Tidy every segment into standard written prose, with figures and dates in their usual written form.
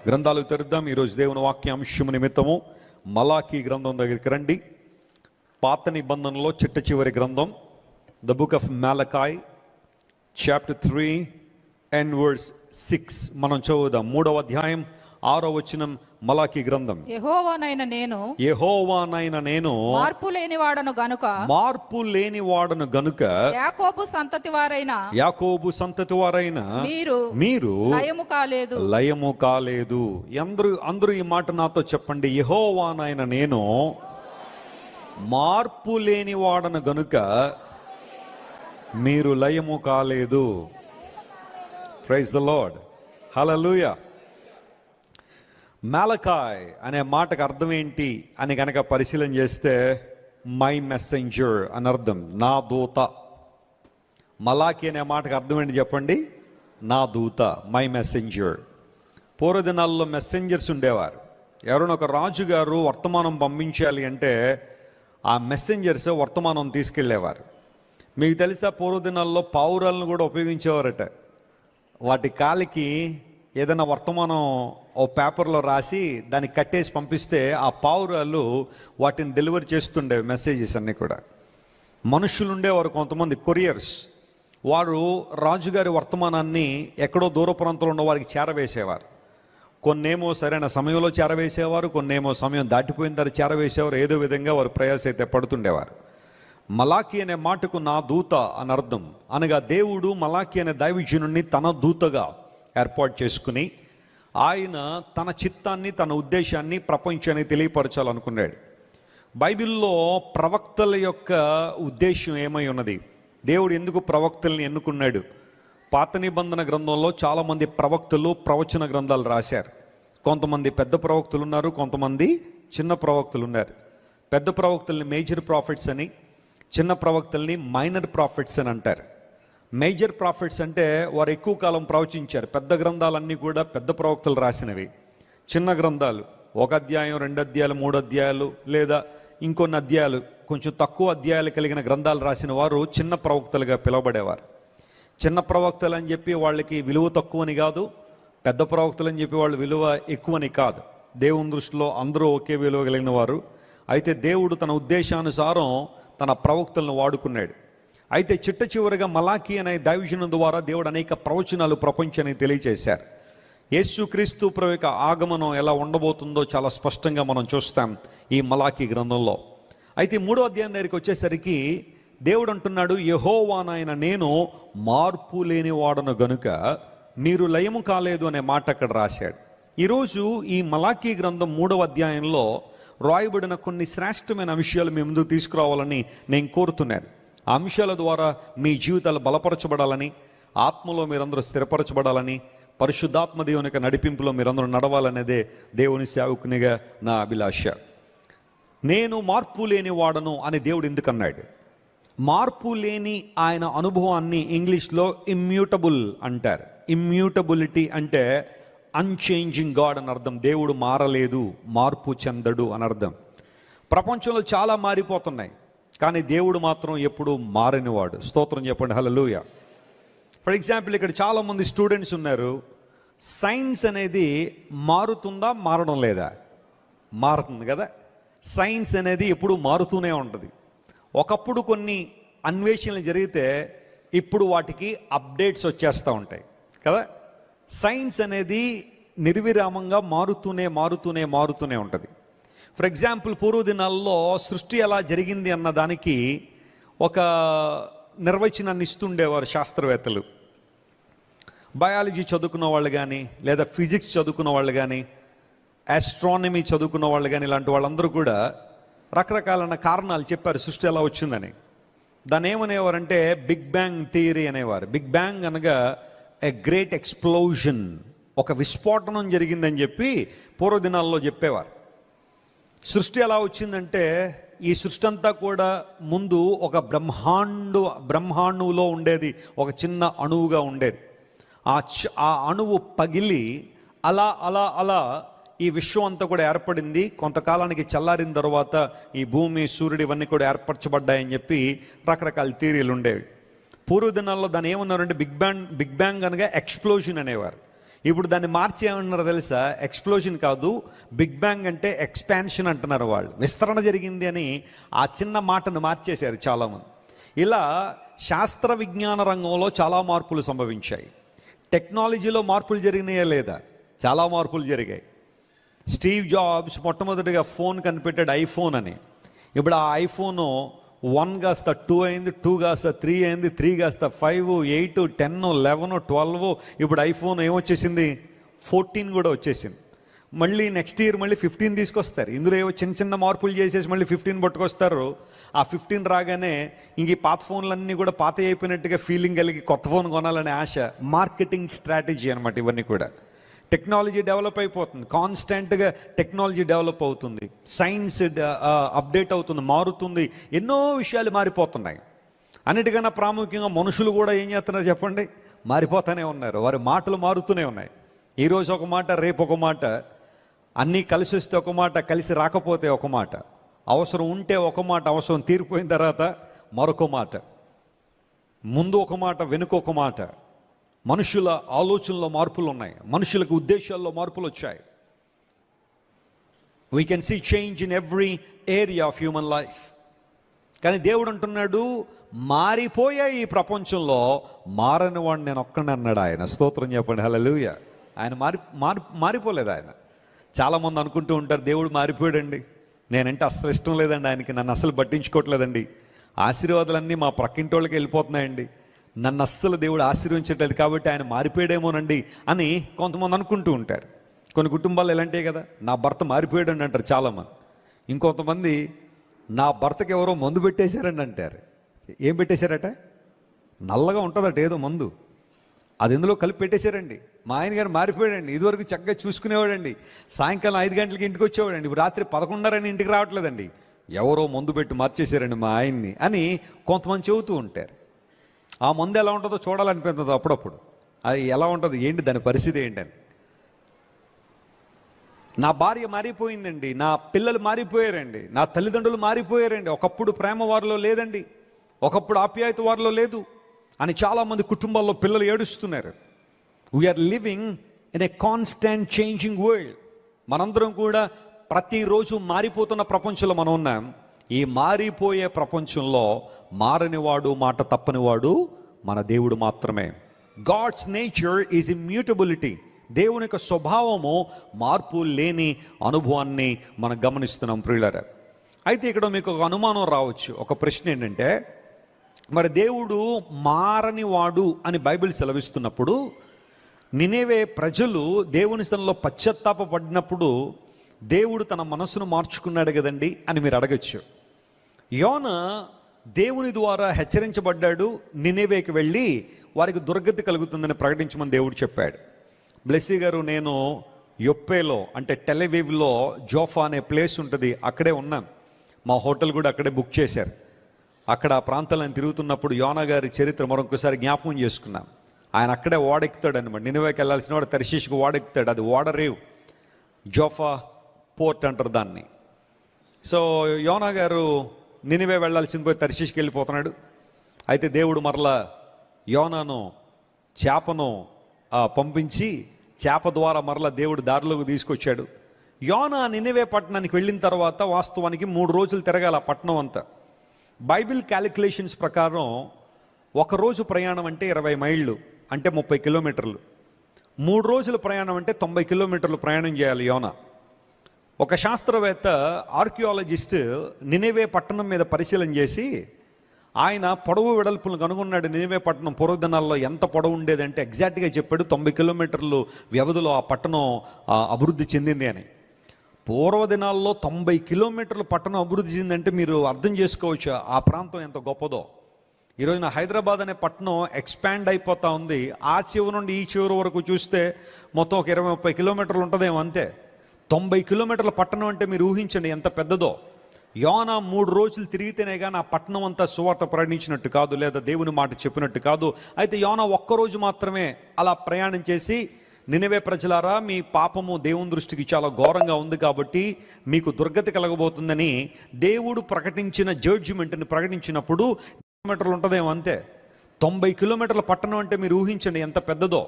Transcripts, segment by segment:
గ్రంథాలు తెరుద్దాం. ఈరోజు దేవుని వాక్యాంశము నిమిత్తము మలాకీ గ్రంథం దగ్గరికి రండి. పాత నిబంధనలో చిట్ట చివరి గ్రంథం, the book of Malachi, chapter 3 and verse 6 మనం చదువుదాం. 3వ అధ్యాయం 6వ వచనం, మలాకీ గ్రంథం. యెహోవానైన నేను మార్పు లేనివాడను గనుక యాకోబు సంతతి వారైన మీరు లయము కాలేదు. అందరూ ఈ మాట నాతో చెప్పండి. యెహోవానైన నేను మార్పు లేనివాడను గనుక మీరు లయము కాలేదు. ప్రైజ్ ద లార్డ్, హల్లెలూయా. మలాకీ అనే మాటకు అర్థం ఏంటి అని కనుక పరిశీలన చేస్తే, మై మెసెంజర్ అని అర్థం, నా దూత. మలాకీ అనే మాటకు అర్థం ఏంటి చెప్పండి? నా దూత, మై మెసెంజర్. పూర్వదినాల్లో మెసెంజర్స్ ఉండేవారు. ఎవరైనా ఒక రాజుగారు వర్తమానం పంపించాలి అంటే ఆ మెసెంజర్స్ వర్తమానం తీసుకెళ్ళేవారు. మీకు తెలుసా, పూర్వదినాల్లో పావురాలను కూడా ఉపయోగించేవారట. వాటి కాలికి ఏదైనా వర్తమానం ఓ పేపర్లో రాసి దాన్ని కట్టేసి పంపిస్తే ఆ పావురాలు వాటిని డెలివరీ చేస్తుండేవి, మెసేజెస్ అన్నీ కూడా. మనుషులు ఉండేవారు కొంతమంది కొరియర్స్. వారు రాజుగారి వర్తమానాన్ని ఎక్కడో దూర ప్రాంతంలో ఉన్న వారికి చేరవేసేవారు. కొన్నేమో సరైన సమయంలో చేరవేసేవారు, కొన్నేమో సమయం దాటిపోయిన తర్వాత చేరవేసేవారు. ఏదో విధంగా వారు ప్రయాస అయితే పడుతుండేవారు. మలాకీ అనే మాటకు నా దూత అని అర్థం. అనగా దేవుడు మలాకీ అనే దైవజనుడిని తన దూతగా ఏర్పాటు చేసుకుని ఆయన తన చిత్తాన్ని, తన ఉద్దేశాన్ని ప్రపంచానికి తెలియపరచాలనుకున్నాడు. బైబిల్లో ప్రవక్తల యొక్క ఉద్దేశం ఏమై ఉన్నది? దేవుడు ఎందుకు ప్రవక్తల్ని ఎన్నుకున్నాడు? పాత నిబంధన గ్రంథంలో చాలామంది ప్రవక్తలు ప్రవచన గ్రంథాలు రాశారు. కొంతమంది పెద్ద ప్రవక్తలు ఉన్నారు, కొంతమంది చిన్న ప్రవక్తలు ఉన్నారు. పెద్ద ప్రవక్తల్ని మేజర్ ప్రాఫిట్స్ అని, చిన్న ప్రవక్తల్ని మైనర్ ప్రాఫిట్స్ అని అంటారు. మేజర్ ప్రాఫిట్స్ అంటే వారు ఎక్కువ కాలం ప్రవచించారు. పెద్ద గ్రంథాలన్నీ కూడా పెద్ద ప్రవక్తలు రాసినవి. చిన్న గ్రంథాలు 1 అధ్యాయం, 2 అధ్యాయాలు, 3 అధ్యాయాలు లేదా ఇంకొన్ని అధ్యాయాలు, కొంచెం తక్కువ అధ్యాయాలు కలిగిన గ్రంథాలు రాసిన వారు చిన్న ప్రవక్తలుగా పిలువబడేవారు. చిన్న ప్రవక్తలు అని చెప్పి వాళ్ళకి విలువ తక్కువని కాదు, పెద్ద ప్రవక్తలు అని చెప్పి వాళ్ళు విలువ ఎక్కువని కాదు. దేవుని దృష్టిలో అందరూ ఒకే విలువ కలిగిన వారు. అయితే దేవుడు తన ఉద్దేశానుసారం తన ప్రవక్తలను వాడుకున్నాడు. అయితే చిట్ట చివరిగా మలాకీ అనే దైవజనుని ద్వారా దేవుడు అనేక ప్రవచనాలు ప్రపంచానికి తెలియజేశారు. యేసుక్రీస్తు ప్రభు యొక్క ఆగమనం ఎలా ఉండబోతుందో చాలా స్పష్టంగా మనం చూస్తాం ఈ మలాకీ గ్రంథంలో. అయితే 3వ అధ్యాయం దగ్గరికి వచ్చేసరికి దేవుడు అంటున్నాడు, యెహోవానైన నేను మార్పు లేని వాడను గనుక మీరు లయము కాలేదు అనే మాట అక్కడ రాశాడు. ఈరోజు ఈ మలాకీ గ్రంథం 3వ అధ్యాయంలో రాయబడిన కొన్ని శ్రేష్టమైన విషయాలు మీ ముందుకు తీసుకురావాలని నేను కోరుతున్నాను. ఆ అంశాల ద్వారా మీ జీవితాలు బలపరచబడాలని, ఆత్మలో మీరందరూ స్థిరపరచబడాలని, పరిశుద్ధాత్మ దేవుని యొక్క నడిపింపులో మీరందరూ నడవాలనేదే దేవుని సేవకునిగా నా అభిలాష. నేను మార్పు లేని వాడను అని దేవుడు ఎందుకు అన్నాడు? మార్పు లేని ఆయన అనుభవాన్ని ఇంగ్లీష్లో ఇమ్యూటబుల్ అంటారు. ఇమ్యూటబిలిటీ అంటే అన్చేంజింగ్ గాడ్ అని అర్థం. దేవుడు మారలేదు, మార్పు చెందడు అని అర్థం. ప్రపంచంలో చాలా మారిపోతున్నాయి, కానీ దేవుడు మాత్రం ఎప్పుడు మారనివాడు. స్తోత్రం చెప్పండి, హల్లెలూయా. ఫర్ ఎగ్జాంపుల్, ఇక్కడ చాలామంది స్టూడెంట్స్ ఉన్నారు. సైన్స్ అనేది మారుతుందా, మారడం లేదా? మారుతుంది కదా. సైన్స్ అనేది ఎప్పుడు మారుతూనే ఉంటుంది. ఒకప్పుడు కొన్ని అన్వేషణలు జరిగితే ఇప్పుడు వాటికి అప్డేట్స్ వచ్చేస్తూ ఉంటాయి కదా. సైన్స్ అనేది నిర్విరామంగా మారుతూనే ఉంటుంది. ఫర్ ఎగ్జాంపుల్, పూర్వదినాల్లో సృష్టి ఎలా జరిగింది అన్న దానికి ఒక నిర్వచనాన్ని ఇస్తుండేవారు శాస్త్రవేత్తలు. బయాలజీ చదువుకున్న వాళ్ళు కానీ, లేదా ఫిజిక్స్ చదువుకున్న వాళ్ళు కానీ, ఆస్ట్రానమీ చదువుకున్న వాళ్ళు కానీ, ఇలాంటి వాళ్ళందరూ కూడా రకరకాలైన కారణాలు చెప్పారు సృష్టి ఎలా వచ్చిందని. దాన్ని ఏమనేవారంటే బిగ్ బ్యాంగ్ థియరీ అనేవారు. బిగ్ బ్యాంగ్ అనగా ఎ గ్రేట్ ఎక్స్ప్లోజన్, ఒక విస్ఫోటనం జరిగిందని చెప్పి పూర్వదినాల్లో చెప్పేవారు. సృష్టి ఎలా వచ్చిందంటే, ఈ సృష్టి అంతా కూడా ముందు ఒక బ్రహ్మాండంలో ఉండేది, ఒక చిన్న అణువుగా ఉండేది. ఆ అణువు పగిలి అలా ఈ విశ్వం అంతా కూడా ఏర్పడింది. కొంతకాలానికి చల్లారిన తర్వాత ఈ భూమి, సూర్యుడు ఇవన్నీ కూడా ఏర్పరచబడ్డాయని చెప్పి రకరకాల థియరీలు ఉండేవి. పూర్వదినాల్లో దాన్ని ఏమన్నారంటే బిగ్ బ్యాంగ్ అనగా ఎక్స్ప్లోజన్ అనేవారు. ఇప్పుడు దాన్ని మార్చి ఏమన్నారు తెలుసా? ఎక్స్ప్లోజన్ కాదు, బిగ్ బ్యాంగ్ అంటే ఎక్స్పాన్షన్ అంటున్నారు వాళ్ళు. విస్తరణ జరిగింది అని ఆ చిన్న మాటను మార్చేశారు చాలామంది. ఇలా శాస్త్ర విజ్ఞాన రంగంలో చాలా మార్పులు సంభవించాయి. టెక్నాలజీలో మార్పులు జరిగినాయా లేదా? చాలా మార్పులు జరిగాయి. స్టీవ్ జాబ్స్ మొట్టమొదటిగా ఫోన్ కనిపెట్టాడు, ఐఫోన్ అని. ఇప్పుడు ఆ ఐఫోను 1 కాస్త 2 అయింది, 2 కాస్త 3 అయింది, 3 కాస్త 5, 8, 10, 11, 12. ఇప్పుడు ఐఫోన్ ఏమొచ్చేసింది? 14 కూడా వచ్చేసింది. మళ్ళీ నెక్స్ట్ ఇయర్ మళ్ళీ 15 తీసుకొస్తారు. ఇందులో ఏవో చిన్న చిన్న మార్పులు చేసేసి మళ్ళీ 15 పట్టుకొస్తారు. ఆ 15 రాగానే ఇంక ఈ పాత ఫోన్లన్నీ కూడా పాత అయిపోయినట్టుగా ఫీలింగ్ కలిగి కొత్త ఫోన్ కొనాలనే ఆశ. మార్కెటింగ్ స్ట్రాటజీ అనమాట ఇవన్నీ కూడా. టెక్నాలజీ డెవలప్ అయిపోతుంది, కాన్స్టెంట్గా టెక్నాలజీ డెవలప్ అవుతుంది, సైన్స్ అప్డేట్ అవుతుంది, మారుతుంది, ఎన్నో విషయాలు మారిపోతున్నాయి. అన్నిటికన్నా ప్రాముఖ్యంగా మనుషులు కూడా ఏం చేస్తున్నారు చెప్పండి? మారిపోతూనే ఉన్నారు. వారి మాటలు మారుతూనే ఉన్నాయి. ఈరోజు ఒక మాట, రేపు ఒక మాట, అన్నీ కలిసి వస్తే ఒక మాట, కలిసి రాకపోతే ఒక మాట, అవసరం ఉంటే ఒక మాట, అవసరం తీరిపోయిన తర్వాత మరొక మాట, ముందు ఒక మాట, వెనుక ఒక మాట. మనుషుల ఆలోచనలో మార్పులు ఉన్నాయి, మనుషులకు ఉద్దేశాల్లో మార్పులు వచ్చాయి. We can see change in every area of human life. కానీ దేవుడు అంటున్నాడు, మారిపోయే ఈ ప్రపంచంలో మారని వాడిని నేను ఒక్కడే అన్నాడు ఆయన. స్తోత్రం చెప్పండి, హల్లెలూయా. ఆయన మారిపోలేదు ఆయన. చాలామంది అనుకుంటూ ఉంటారు, దేవుడు మారిపోయాడండి, నేనంటే అస్సలు ఇష్టం లేదండి ఆయనకి, నన్ను అస్సలు పట్టించుకోవట్లేదండి, ఆశీర్వాదాలన్నీ మా ప్రక్కింటి వాళ్ళకి వెళ్ళిపోతున్నాయండి, నన్ను అస్సలు దేవుడు ఆశీర్వించట్లేదు కాబట్టి ఆయన మారిపోయాడేమోనండి అని కొంతమంది అనుకుంటూ ఉంటారు. కొన్ని కుటుంబాలు ఎలాంటివి కదా, నా భర్త మారిపోయాడండి అంటారు చాలామంది. ఇంకొంతమంది నా భర్తకి ఎవరో మందు పెట్టేశారండి అంటారు. ఏం పెట్టేశారట? నల్లగా ఉంటుందట ఏదో మందు, అది ఎందులో కలిపి పెట్టేశారండి. మా ఆయన గారు మారిపోయాడండి, ఇదివరకు చక్కగా చూసుకునేవాడండి, సాయంకాలం 5 గంటలకి ఇంటికి వచ్చేవాడండి, ఇప్పుడు రాత్రి 11:30 ఇంటికి రావట్లేదండి, ఎవరో మందు పెట్టి మార్చేశారండి మా ఆయన్ని అని కొంతమంది చెబుతూ ఉంటారు. ఆ మందు ఎలా ఉంటుందో చూడాలనిపిస్తుంది అప్పుడప్పుడు. అది ఎలా ఉంటుంది, ఏంటి దాని పరిస్థితి ఏంటని. నా భార్య మారిపోయిందండి, నా పిల్లలు మారిపోయారండి, నా తల్లిదండ్రులు మారిపోయారండి, ఒకప్పుడు ప్రేమ వారిలో లేదండి, ఒకప్పుడు ఆప్యాయత వారిలో లేదు అని చాలామంది కుటుంబాల్లో పిల్లలు ఏడుస్తున్నారు. We are living in a constant changing world. మనందరం కూడా ప్రతిరోజు మారిపోతున్న ప్రపంచంలో మనం ఉన్నాం. ఈ మారిపోయే ప్రపంచంలో మారనివాడు, మాట తప్పనివాడు మన దేవుడు మాత్రమే. God's nature is immutability. దేవుని యొక్క స్వభావము మార్పు లేని అనుభవాన్ని మనం గమనిస్తున్నాం ప్రియులారా. అయితే ఇక్కడ మీకు ఒక అనుమానం రావచ్చు, ఒక ప్రశ్న ఏంటంటే, మరి దేవుడు మారనివాడు అని బైబిల్ సెలవిస్తున్నప్పుడు నినేవే ప్రజలు దేవుని స్థలంలో పశ్చాత్తాపపడినప్పుడు దేవుడు తన మనసును మార్చుకున్నాడు కదండి అని మీరు అడగచ్చు. యోనా దేవుని ద్వారా హెచ్చరించబడ్డాడు, నినేవేకి వెళ్ళి వారికి దుర్గతి కలుగుతుందని ప్రకటించమని దేవుడు చెప్పాడు. బ్లెస్సీ గారు, నేను యొప్పేలో అంటే టెలవీవ్లో జోఫా అనే ప్లేస్ ఉంటుంది, అక్కడే ఉన్నాం. మా హోటల్ కూడా అక్కడే బుక్ చేశారు. అక్కడ ఆ ప్రాంతాలను తిరుగుతున్నప్పుడు యోనా గారి చరిత్ర మరొకసారి జ్ఞాపకం చేసుకున్నాం. ఆయన అక్కడే ఓడెక్కుతాడు అనమాట. నినివేకి వెళ్ళాల్సిన వాడు తర్షీషుకు ఓడెక్కుతాడు, అది ఓడరేవ్, జోఫా పోర్ట్ అంటారు దాన్ని. సో యోనా గారు నినివే వెళ్ళాల్సింది పోయి తర్షీష్కి వెళ్ళిపోతున్నాడు. అయితే దేవుడు మరలా యోనాను చేపను పంపించి చేప ద్వారా మరలా దేవుడు దారిలోకి తీసుకొచ్చాడు. యోనా నినివే పట్టణానికి వెళ్ళిన తర్వాత వాస్తవానికి 3 రోజులు తిరగాలి ఆ పట్టణం అంతా. బైబిల్ క్యాలిక్యులేషన్స్ ప్రకారం ఒకరోజు ప్రయాణం అంటే 20 మైళ్ళు, అంటే 30 కిలోమీటర్లు. 3 రోజుల ప్రయాణం అంటే 90 కిలోమీటర్లు ప్రయాణం చేయాలి యోనా. ఒక శాస్త్రవేత్త, ఆర్కియాలజిస్ట్ నినివే పట్టణం మీద పరిశీలన చేసి ఆయన పొడవు వెడల్పులను కనుగొన్నాడు. నినివే పట్టణం పూర్వదినాల్లో ఎంత పొడవు ఉండేదంటే ఎగ్జాక్ట్గా చెప్పాడు, 90 కిలోమీటర్లు వ్యవధిలో ఆ పట్టణం అభివృద్ధి చెందింది అని. పూర్వదినాల్లో 90 కిలోమీటర్ల పట్టణం అభివృద్ధి చెందిందంటే మీరు అర్థం చేసుకోవచ్చు ఆ ప్రాంతం ఎంత గొప్పదో. ఈరోజున హైదరాబాద్ అనే పట్టణం ఎక్స్పాండ్ అయిపోతూ ఉంది. ఆ చివరి నుండి ఈ చివరి వరకు చూస్తే మొత్తం ఒక 20-30 కిలోమీటర్లు ఉంటుందేమో అంతే. 90 కిలోమీటర్ల పట్టణం అంటే మీరు ఊహించండి ఎంత పెద్దదో. యోనా 3 రోజులు తిరిగితేనే కానీ ఆ పట్టణం అంతా సువార్త ప్రకటించినట్టు కాదు, లేదా దేవుని మాట చెప్పినట్టు కాదు. అయితే యోనా ఒక్కరోజు మాత్రమే అలా ప్రయాణం చేసి, నినివే ప్రజలారా, మీ పాపము దేవుని దృష్టికి చాలా ఘోరంగా ఉంది కాబట్టి మీకు దుర్గతి కలగబోతుందని దేవుడు ప్రకటించిన జడ్జిమెంట్ని ప్రకటించినప్పుడు కిలోమీటర్లు ఉంటుందేమో అంతే. 90 కిలోమీటర్ల పట్టణం అంటే మీరు ఊహించండి ఎంత పెద్దదో.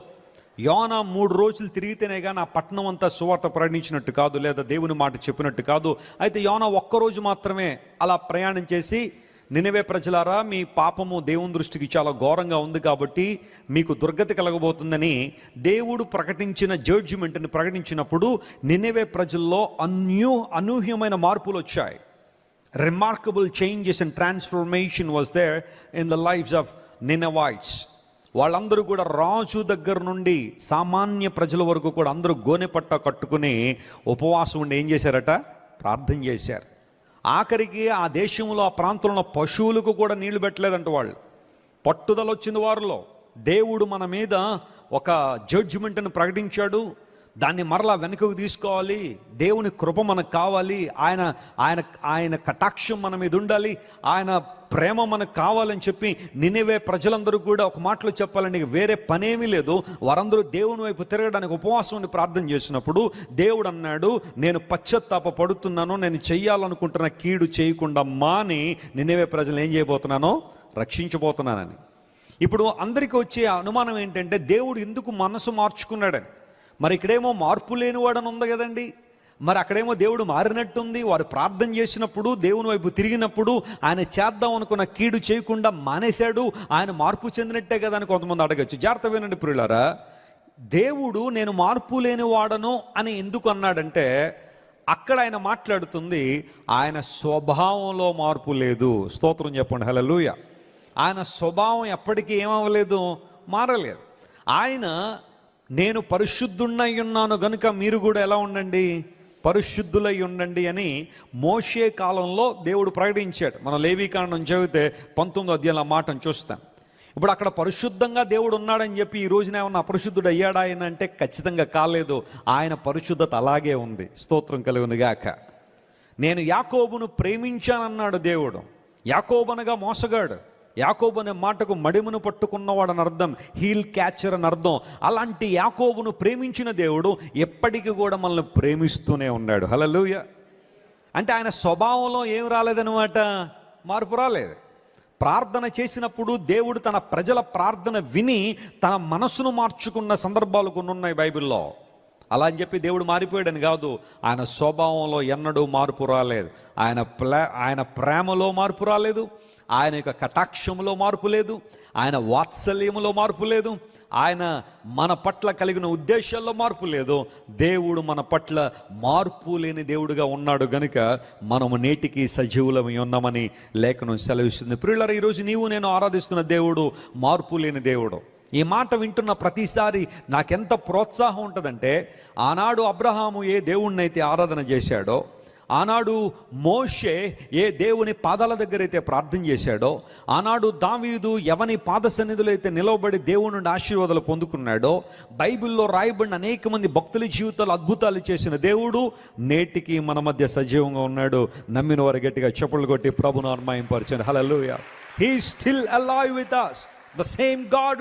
యోనా 3 రోజులు తిరిగితేనే కానీ ఆ పట్టణం అంతా సువార్త ప్రకటించినట్టు కాదు, లేదా దేవుని మాట చెప్పినట్టు కాదు. అయితే యోనా ఒక్కరోజు మాత్రమే అలా ప్రయాణం చేసి, నినవే ప్రజలారా, మీ పాపము దేవుని దృష్టికి చాలా ఘోరంగా ఉంది కాబట్టి మీకు దుర్గతి కలగబోతుందని దేవుడు ప్రకటించిన జడ్జిమెంట్ని ప్రకటించినప్పుడు నినవే ప్రజల్లో అనూహ్యమైన మార్పులు వచ్చాయి. Remarkable changes and transformation was there in the lives of Ninevites. వాళ్ళందరూ కూడా రాజు దగ్గర నుండి సామాన్య ప్రజల వరకు కూడా అందరూ గోనె పట్ట కట్టుకుని ఉపవాసం ఉండి ఏం చేశారట? ప్రార్థన చేశారు. ఆఖరికి ఆ దేశంలో, ఆ ప్రాంతంలో పశువులకు కూడా నీళ్లు పెట్టలేదంట. వాళ్ళు పట్టుదల వచ్చింది వారిలో. దేవుడు మన మీద ఒక జడ్జిమెంట్ని ప్రకటించాడు, దాన్ని మరలా వెనుకకు తీసుకోవాలి, దేవుని కృప మనకు కావాలి, ఆయన ఆయన ఆయన కటాక్షం మన మీద ఉండాలి, ఆయన ప్రేమ మనకు కావాలని చెప్పి నినవే ప్రజలందరూ కూడా, ఒక మాటలో చెప్పాలండి, వేరే పనేమీ లేదు, వారందరూ దేవుని వైపు తిరగడానికి ఉపవాసం ప్రార్థన చేసినప్పుడు దేవుడు అన్నాడు, నేను పశ్చాత్తాప పడుతున్నాను, నేను చెయ్యాలనుకుంటున్న కీడు చేయకుండా మాని నినవే ప్రజలు ఏం చేయబోతున్నానో రక్షించబోతున్నానని. ఇప్పుడు అందరికీ వచ్చే అనుమానం ఏంటంటే, దేవుడు ఎందుకు మనసు మార్చుకున్నాడని. మరి ఇక్కడేమో మార్పు లేనివాడని ఉంది కదండి, మరి అక్కడేమో దేవుడు మారినట్టుంది. వారు ప్రార్థన చేసినప్పుడు, దేవుని వైపు తిరిగినప్పుడు ఆయన చేద్దాం అనుకున్న కీడు చేయకుండా మానేశాడు, ఆయన మార్పు చెందినట్టే కదా అని కొంతమంది అడగచ్చు. జాగ్రత్త వినండి ప్రియులారా, దేవుడు నేను మార్పు లేని వాడను అని ఎందుకు అన్నాడంటే, అక్కడ ఆయన మాట్లాడుతుంది ఆయన స్వభావంలో మార్పు లేదు. స్తోత్రం చెప్పండి, హల్లెలూయా. ఆయన స్వభావం ఎప్పటికీ ఏమవ్వలేదు, మారలేదు. ఆయన నేను పరిశుద్ధున్నై ఉన్నాను గనుక మీరు కూడా ఎలా ఉండండి, పరిశుద్ధులై ఉండండి అని మోషే కాలంలో దేవుడు ప్రకటించాడు. మనం లేవీకాండం చదివితే 19వ అధ్యాయంలో మాటను చూస్తాం. ఇప్పుడు అక్కడ పరిశుద్ధంగా దేవుడు ఉన్నాడని చెప్పి ఈ రోజున ఏమన్నా అపరిశుద్ధుడు అయ్యాడా ఆయన అంటే ఖచ్చితంగా కాలేదు. ఆయన పరిశుద్ధత అలాగే ఉంది. స్తోత్రం కలుగును గాక. నేను యాకోబును ప్రేమించానన్నాడు దేవుడు. యాకోబు అనగా మోసగాడు. యాకోబు అనే మాటకు మడిమును పట్టుకున్నవాడు అని అర్థం, హీల్ క్యాచర్ అని అర్థం. అలాంటి యాకోబును ప్రేమించిన దేవుడు ఎప్పటికీ కూడా మనల్ని ప్రేమిస్తూనే ఉన్నాడు. హల్లెలూయా. అంటే ఆయన స్వభావంలో ఏం రాలేదన్నమాట, మార్పు రాలేదు. ప్రార్థన చేసినప్పుడు దేవుడు తన ప్రజల ప్రార్థన విని తన మనసును మార్చుకున్న సందర్భాలు కొన్ని ఉన్నాయి బైబిల్లో. అలా అని చెప్పి దేవుడు మారిపోయాడని కాదు, ఆయన స్వభావంలో ఎన్నడూ మార్పు రాలేదు. ఆయన ప్రేమలో మార్పు రాలేదు, ఆయన యొక్క కటాక్షంలో మార్పు లేదు, ఆయన వాత్సల్యములో మార్పు లేదు, ఆయన మన పట్ల కలిగిన ఉద్దేశాల్లో మార్పు లేదు. దేవుడు మన పట్ల మార్పు లేని దేవుడుగా ఉన్నాడు గనుక మనము నేటికి సజీవులమై ఉన్నామని లేఖనం సెలవిస్తుంది. ప్రియులారా, ఈరోజు నీవు నేను ఆరాధిస్తున్న దేవుడు మార్పు లేని దేవుడు. ఈ మాట వింటున్న ప్రతిసారి నాకెంత ప్రోత్సాహం ఉంటుందంటే, ఆనాడు అబ్రహాము ఏ దేవుణ్ణైతే ఆరాధన చేశాడో, ఆనాడు మోషే ఏ దేవుని పాదాల దగ్గర అయితే ప్రార్థన చేశాడో, ఆనాడు దావీదు ఎవని పాద సన్నిధిలో అయితే నిలవబడి దేవుని నుండి ఆశీర్వాదాలు పొందుకున్నాడో, బైబిల్లో రాయబడిన అనేక మంది భక్తుల జీవితాలు అద్భుతాలు చేసిన దేవుడు నేటికి మన మధ్య సజీవంగా ఉన్నాడు. నమ్మిన వారు గట్టిగా చప్పట్లు కొట్టి ప్రభువును మహిమపరచండి. హల్లెలూయా. He is still alive with us. The same God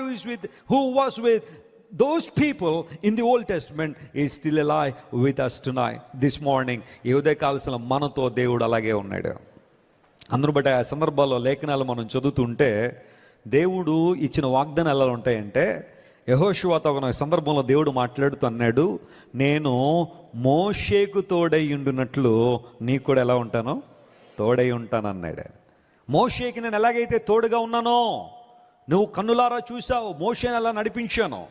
who was with those people in the Old Testament is still alive with us tonight, this morning. ఈ ఉదయకాల మనతో దేవుడు అలాగే ఉన్నాడు. అందరూ బట్టి ఆ సందర్భాల్లో లేఖనాలు మనం చదువుతుంటే దేవుడు ఇచ్చిన వాగ్దానాలు ఎలా ఉంటాయంటే, యెహోషువతో ఒక సందర్భంలో దేవుడు మాట్లాడుతూ అన్నాడు, నేను మోషేకు తోడై ఉండునట్లు నీకు కూడా ఎలా ఉంటానో తోడై ఉంటాను అన్నాడు. మోషేకి నేను ఎలాగైతే తోడుగా ఉన్నానో, నువ్వు కన్నులారా చూసావు, మోషేని ఎలా నడిపించానో,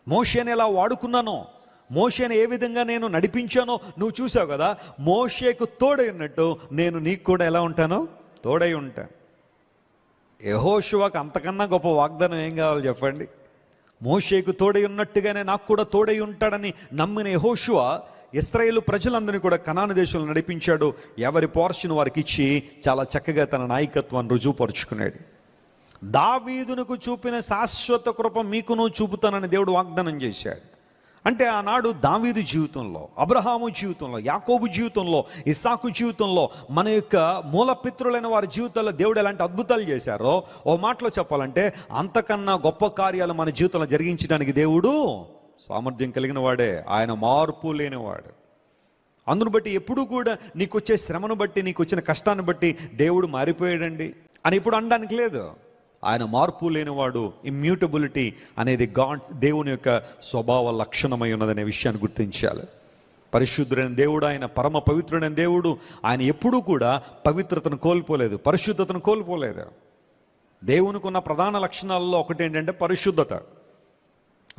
మోషేని ఎలా వాడుకున్నానో, మోషేని ఏ విధంగా నేను నడిపించానో నువ్వు చూసావు కదా. మోషేకు తోడై ఉన్నట్టు నేను నీకు కూడా ఎలా ఉంటానో తోడై ఉంటాను. యెహోషువకు అంతకన్నా గొప్ప వాగ్దానం ఏం కావాలి చెప్పండి? మోషేకు తోడై ఉన్నట్టుగానే నాకు కూడా తోడై ఉంటాడని నమ్మిన యెహోషువ ఇశ్రాయేలు ప్రజలందరినీ కూడా కనాను దేశంలో నడిపించాడు. ఎవరి పోర్షన్ వారికి ఇచ్చి చాలా చక్కగా తన నాయకత్వాన్ని రుజువుపరుచుకున్నాడు. దావీదునకు చూపిన శాశ్వత కృప మీకును చూపుతానని దేవుడు వాగ్దానం చేశాడు. అంటే ఆనాడు దావీదు జీవితంలో, అబ్రహాము జీవితంలో, యాకోబు జీవితంలో, ఇస్సాకు జీవితంలో, మన యొక్క మూలపిత్రులైన వారి జీవితంలో దేవుడు ఎలాంటి అద్భుతాలు చేశారో, ఓ మాటలో చెప్పాలంటే అంతకన్నా గొప్ప కార్యాలు మన జీవితంలో జరిగించడానికి దేవుడు సామర్థ్యం కలిగిన వాడే. ఆయన మార్పు లేనివాడు. అందును బట్టి ఎప్పుడు కూడా నీకు వచ్చే శ్రమను బట్టి, నీకు వచ్చిన కష్టాన్ని బట్టి దేవుడు మారిపోయాడండి అని ఇప్పుడు అనడానికి లేదు. ఆయన మార్పు లేనివాడు. ఇమ్యూటబిలిటీ అనేది దేవుని యొక్క స్వభావ లక్షణమై ఉన్నదనే విషయాన్ని గుర్తించాలి. పరిశుద్ధుడైన దేవుడు, ఆయన పరమ పవిత్రుడైన దేవుడు. ఆయన ఎప్పుడూ కూడా పవిత్రతను కోల్పోలేదు, పరిశుద్ధతను కోల్పోలేదు. దేవునికి ఉన్న ప్రధాన లక్షణాలలో ఒకటి ఏంటంటే పరిశుద్ధత.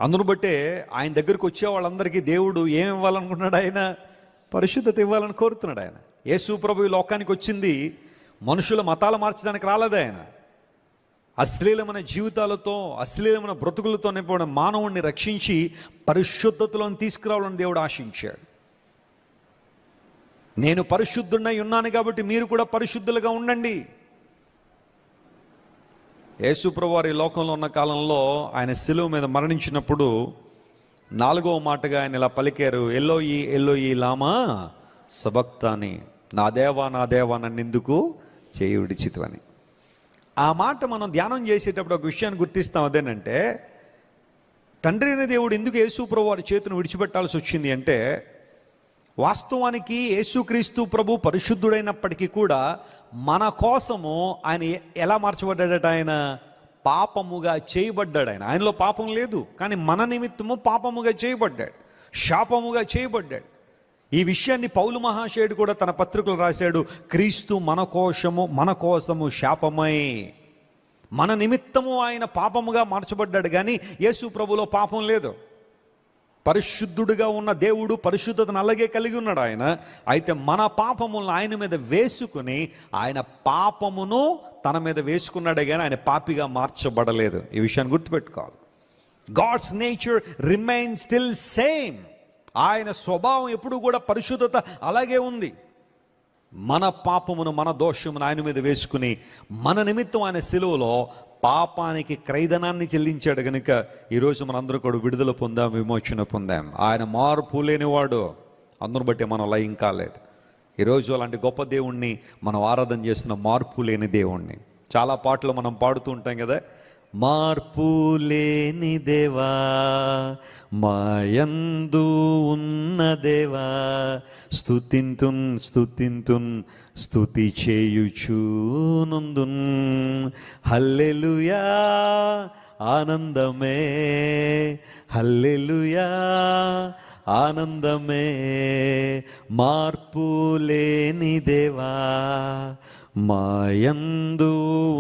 అందును బట్టే ఆయన దగ్గరికి వచ్చే వాళ్ళందరికీ దేవుడు ఏమి ఇవ్వాలనుకున్నాడు? ఆయన పరిశుద్ధత ఇవ్వాలని కోరుతున్నాడు. ఆయన యేసు ప్రభు ఈ లోకానికి వచ్చింది మనుషుల మతాలు మార్చడానికి రాలేదు. ఆయన అశ్లీలమైన జీవితాలతో, అశ్లీలమైన బ్రతుకులతో నింపబడిన మానవుణ్ణి రక్షించి పరిశుద్ధతలోని తీసుకురావాలని దేవుడు ఆశించాడు. నేను పరిశుద్ధుడై ఉన్నాను కాబట్టి మీరు కూడా పరిశుద్ధులుగా ఉండండి. యేసు ప్రభు వారి లోకంలో ఉన్న కాలంలో ఆయన శిలువ మీద మరణించినప్పుడు 4వ మాటగా ఆయన ఇలా పలికారు, ఎల్లోయి ఎల్లోయి లామా సబక్తాని, నా దేవా నా దేవా నన్నెందుకు చేయి విడిచితివని. ఆ మాట మనం ధ్యానం చేసేటప్పుడు ఒక విషయాన్ని గుర్తిస్తాం. అదేనంటే, తండ్రి అయిన దేవుడు ఎందుకు యేసు ప్రభు వారి చేతిని విడిచిపెట్టాల్సి వచ్చింది అంటే, వాస్తవానికి యేసుక్రీస్తు ప్రభు పరిశుద్ధుడైనప్పటికీ కూడా మన కోసము ఆయన ఎలా మార్చబడ్డాడట? ఆయన పాపముగా చేయబడ్డాడు. ఆయనలో పాపం లేదు, కానీ మన నిమిత్తము పాపముగా చేయబడ్డాడు, శాపముగా చేయబడ్డాడు. ఈ విషయాన్ని పౌలు మహాశయుడు కూడా తన పత్రికలు రాశాడు. క్రీస్తు మన కోసము శాపమై, మన నిమిత్తము ఆయన పాపముగా మార్చబడ్డాడు. కానీ యేసు ప్రభులో పాపం లేదు. పరిశుద్ధుడిగా ఉన్న దేవుడు పరిశుద్ధతను అలాగే కలిగి ఉన్నాడు ఆయన. అయితే మన పాపములను ఆయన మీద వేసుకుని ఆయన పాపమును తన మీద వేసుకున్నాడే కానీ ఆయన పాపిగా మార్చబడలేదు. ఈ విషయాన్ని గుర్తుపెట్టుకోవాలి. God's nature remain still same. ఆయన స్వభావం ఎప్పుడు కూడా పరిశుద్ధత అలాగే ఉంది. మన పాపమును, మన దోషమును ఆయన మీద వేసుకుని మన నిమిత్తం ఆయన శిలువలో పాపానికి క్రైదనాన్ని చెల్లించాడు. కనుక ఈరోజు మనందరూ కూడా విడుదల పొందాం, విమోచన పొందాం. ఆయన మార్పు లేనివాడు. అందును బట్టి మనం లయం కాలేదు. ఈరోజు అలాంటి గొప్ప దేవుణ్ణి మనం ఆరాధన చేస్తున్న, మార్పు లేని దేవుణ్ణి. చాలా పాటలు మనం పాడుతూ ఉంటాం కదా, మార్పు లేని దేవా మాయందు ఉన్న దేవా స్తుతింతున్ స్తుతింతున్ స్తుతి చేయుచునుందున్ హల్లెలూయా ఆనందమే హల్లెలూయా ఆనందమే మార్పు లేని దేవా మాయందు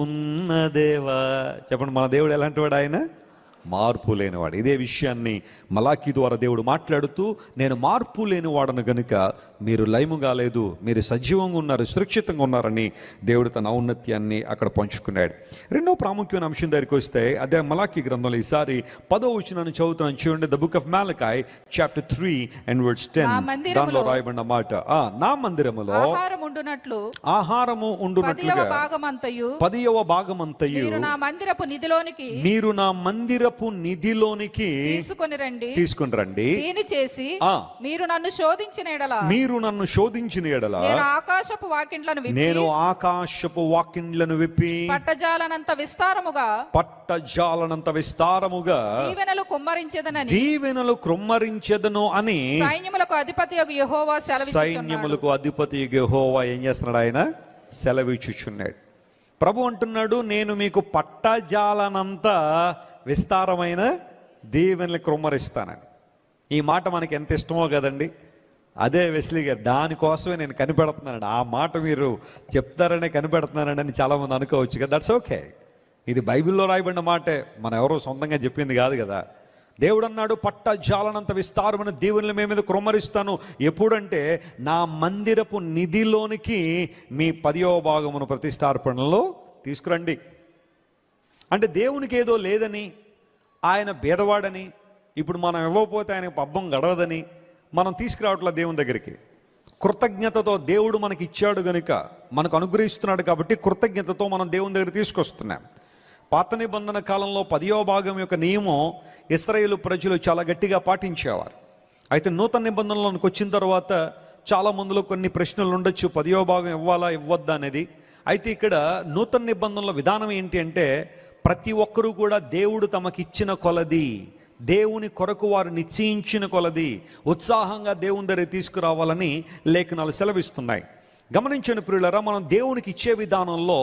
ఉన్న దేవా. చెప్పండి, మన దేవుడు ఎలాంటి వాడు? ఆయన మార్పు లేనివాడు. ఇదే విషయాన్ని మలాకీ ద్వారా దేవుడు మాట్లాడుతూ, నేను మార్పు లేనివాడను గనుక మీరు లయము కాలేదు, మీరు సజీవంగా ఉన్నారు, సురక్షితంగా ఉన్నారని దేవుడు తన ఔన్నత్యాన్ని అక్కడ పంచుకున్నాడు. రెండో ప్రాముఖ్యమైన అంశం దగ్గరికి వస్తే, అదే మలాకీ గ్రంథంలో ఈసారి 10వ వచనాన్ని చదువుతున్నాను చూడండి. The book of Malachi chapter 3 and verse 10. దానిలో రాయబడిన మాట, నా మందిరములో ఆహారము ఉండునట్లుగా 10వ భాగమంతయు మీరు నా మందిరపు నిధిలోనికి తీసుకొని రండి. మీరు నన్ను శోధించిన ఎడల నేను ఆకాశపు వాకిండ్లను విప్పి పట్టజాలనంత విస్తారముగా దీవెనలు కుమ్మరించెదను అని సైన్యములకు అధిపతి యెహోవా ఏం చేస్తున్నాడు? ఆయన సెలవిచ్చుచున్నాడు. ప్రభు అంటున్నాడు, నేను మీకు పట్టజాలనంత విస్తారమైన దీవెనలు కుమ్మరిస్తానని. ఈ మాట మనకి ఎంత ఇష్టమో కదండి. అదే వెస్లీ గారు, దానికోసమే నేను కనిపెడుతున్నానండి. ఆ మాట మీరు చెప్తారనే కనిపెడుతున్నానండి అని చాలామంది అనుకోవచ్చు కదా. That's okay. ఇది బైబిల్లో రాయబడిన మాటే, మనం ఎవరో సొంతంగా చెప్పింది కాదు కదా. దేవుడు అన్నాడు, పట్టజాలనంత విస్తారమైన దీవెనలు మీ మీద కుమ్మరిస్తాను. ఎప్పుడంటే నా మందిరపు నిధిలోనికి మీ 10వ భాగమును ప్రతిష్టార్పణలో తీసుకురండి. అంటే దేవునికి ఏదో లేదని, ఆయన బేదవాడని, ఇప్పుడు మనం ఇవ్వకపోతే ఆయనకు పబ్బం గడవదని మనం తీసుకురావట్లేదు దేవుని దగ్గరికి. కృతజ్ఞతతో దేవుడు మనకి ఇచ్చాడు గనుక, మనకు అనుగ్రహిస్తున్నాడు కాబట్టి కృతజ్ఞతతో మనం దేవుని దగ్గర తీసుకొస్తున్నాం. పాత నిబంధన కాలంలో 10వ భాగం యొక్క నియమం ఇశ్రాయేలు ప్రజలు చాలా గట్టిగా పాటించేవారు. అయితే నూతన నిబంధనలోకి వచ్చిన తర్వాత చాలా మందిలో కొన్ని ప్రశ్నలు ఉండొచ్చు, 10వ భాగం ఇవ్వాలా ఇవ్వద్దా అనేది. అయితే ఇక్కడ నూతన నిబంధనల విధానం ఏంటి అంటే, ప్రతి ఒక్కరూ కూడా దేవుడు తమకిచ్చిన కొలది, దేవుని కొరకు వారు నిశ్చయించిన కొలది ఉత్సాహంగా దేవుని దగ్గర తీసుకురావాలని లేఖనాలు సెలవిస్తున్నాయి. గమనించండి ప్రియులారా, మనం దేవునికి ఇచ్చే విధానంలో